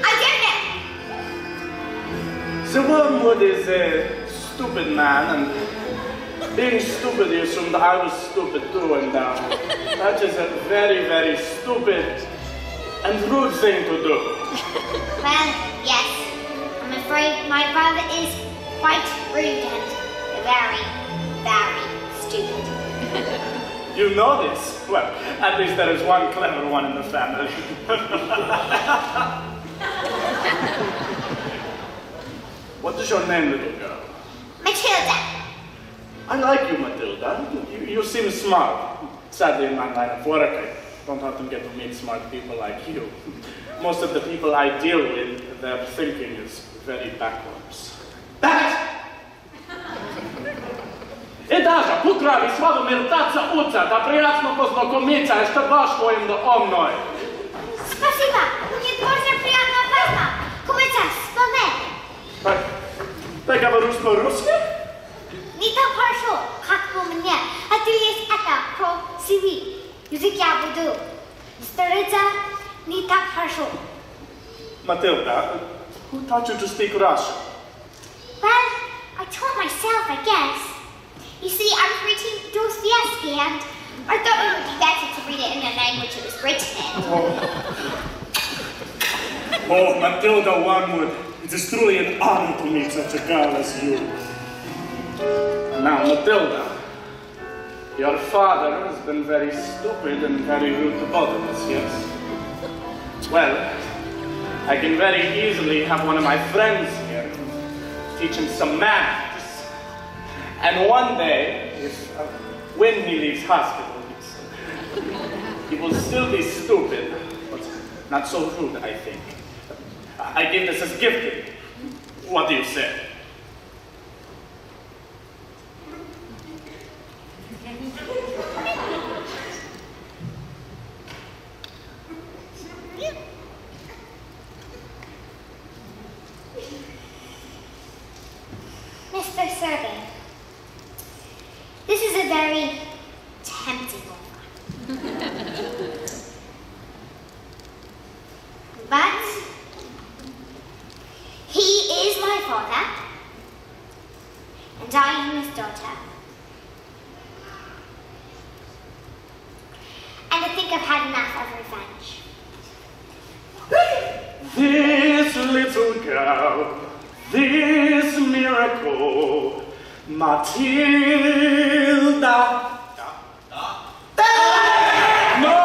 I don't know. The Wormwood is a stupid man, and being stupid, he assumed I was stupid too, and that is a very, very stupid and rude thing to do. Well, yes. I'm afraid my brother is quite rude and very, very stupid. You know this? Well, at least there is one clever one in the family. What is your name, little girl? Matilda. I like you, Matilda. You seem smart. Sadly, in my line of work, I don't often get to meet smart people like you. most of the people I deal with, their thinking is very backwards. E даже, путрави Slavomir taca uca, da prijatno poznakomica, jeszcze baszkojem do omnoj. Спасибо. Мне тоже приятно познать. Кумыца, вспомни. Ты говоришь по-русски? Не так хорошо, как у меня. А ты есть это про CV. Язык я буду стараться не так хорошо. Matilda, who taught you to speak Russian? Well, I taught myself, I guess. You see, I was reading Dostoevsky and I thought it would be better to read it in the language it was written in. Oh, Matilda Wormwood, it is truly an honor to meet such a girl as you. Now, Matilda, your father has been very stupid and very rude to both of us, yes? Well, I can very easily have one of my friends here teach him some manners. And one day, when he leaves hospital, he will still be stupid, but not so rude, I think. I give this as gifted. What do you say? Mr. Sergey, this is a very tempting offer. But he is my father, and I am his daughter. And I think I've had enough of revenge. This little girl, this miracle, Matilda. No!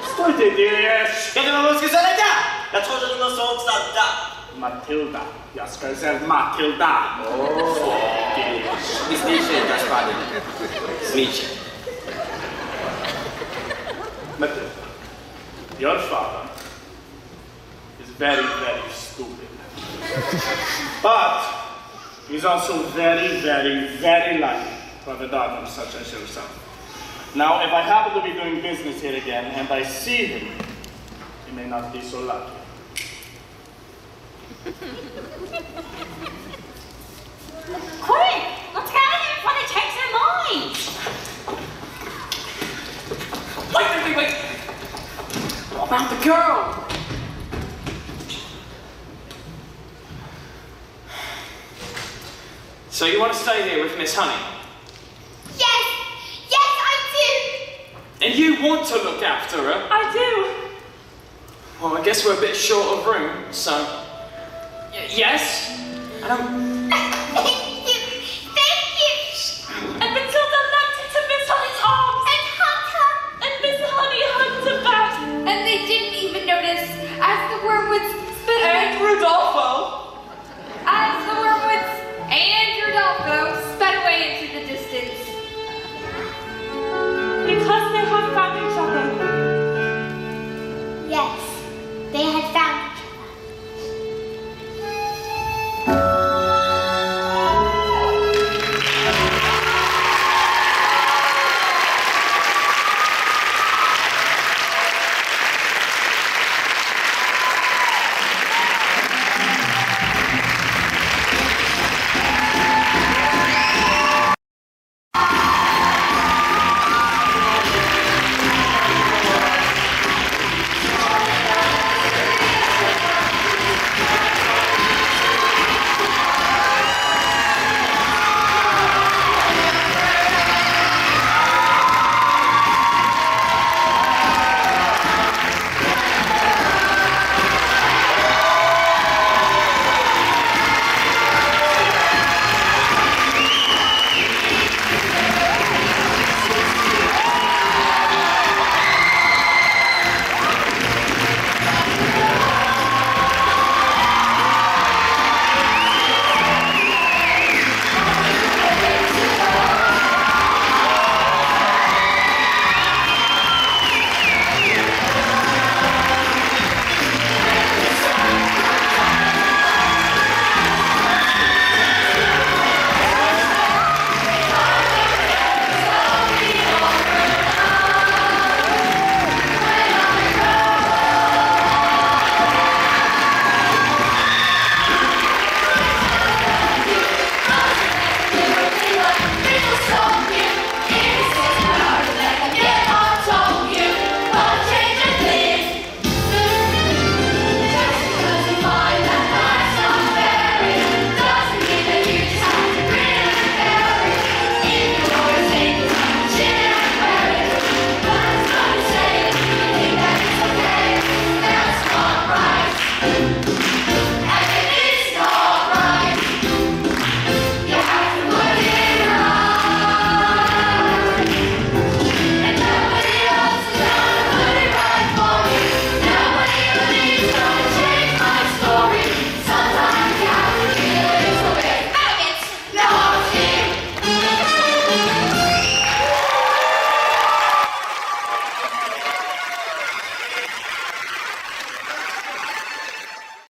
Что ты делаешь? Я не могу сказать да! Я тоже не могу сказать да! Matilda. Я сказал Matilda. Не смейся, господин. Смейся. Matilda, your father is very, very stupid. But he's also very, very, very lucky to have a daughter such as yourself. Now, if I happen to be doing business here again and I see him, he may not be so lucky. Quick! Let's get out of here before they change their minds! Wait! What about the girl? So you want to stay here with Miss Honey? Yes, I do. And you want to look after her? I do. Well, I guess we're a bit short of room, so... yes? And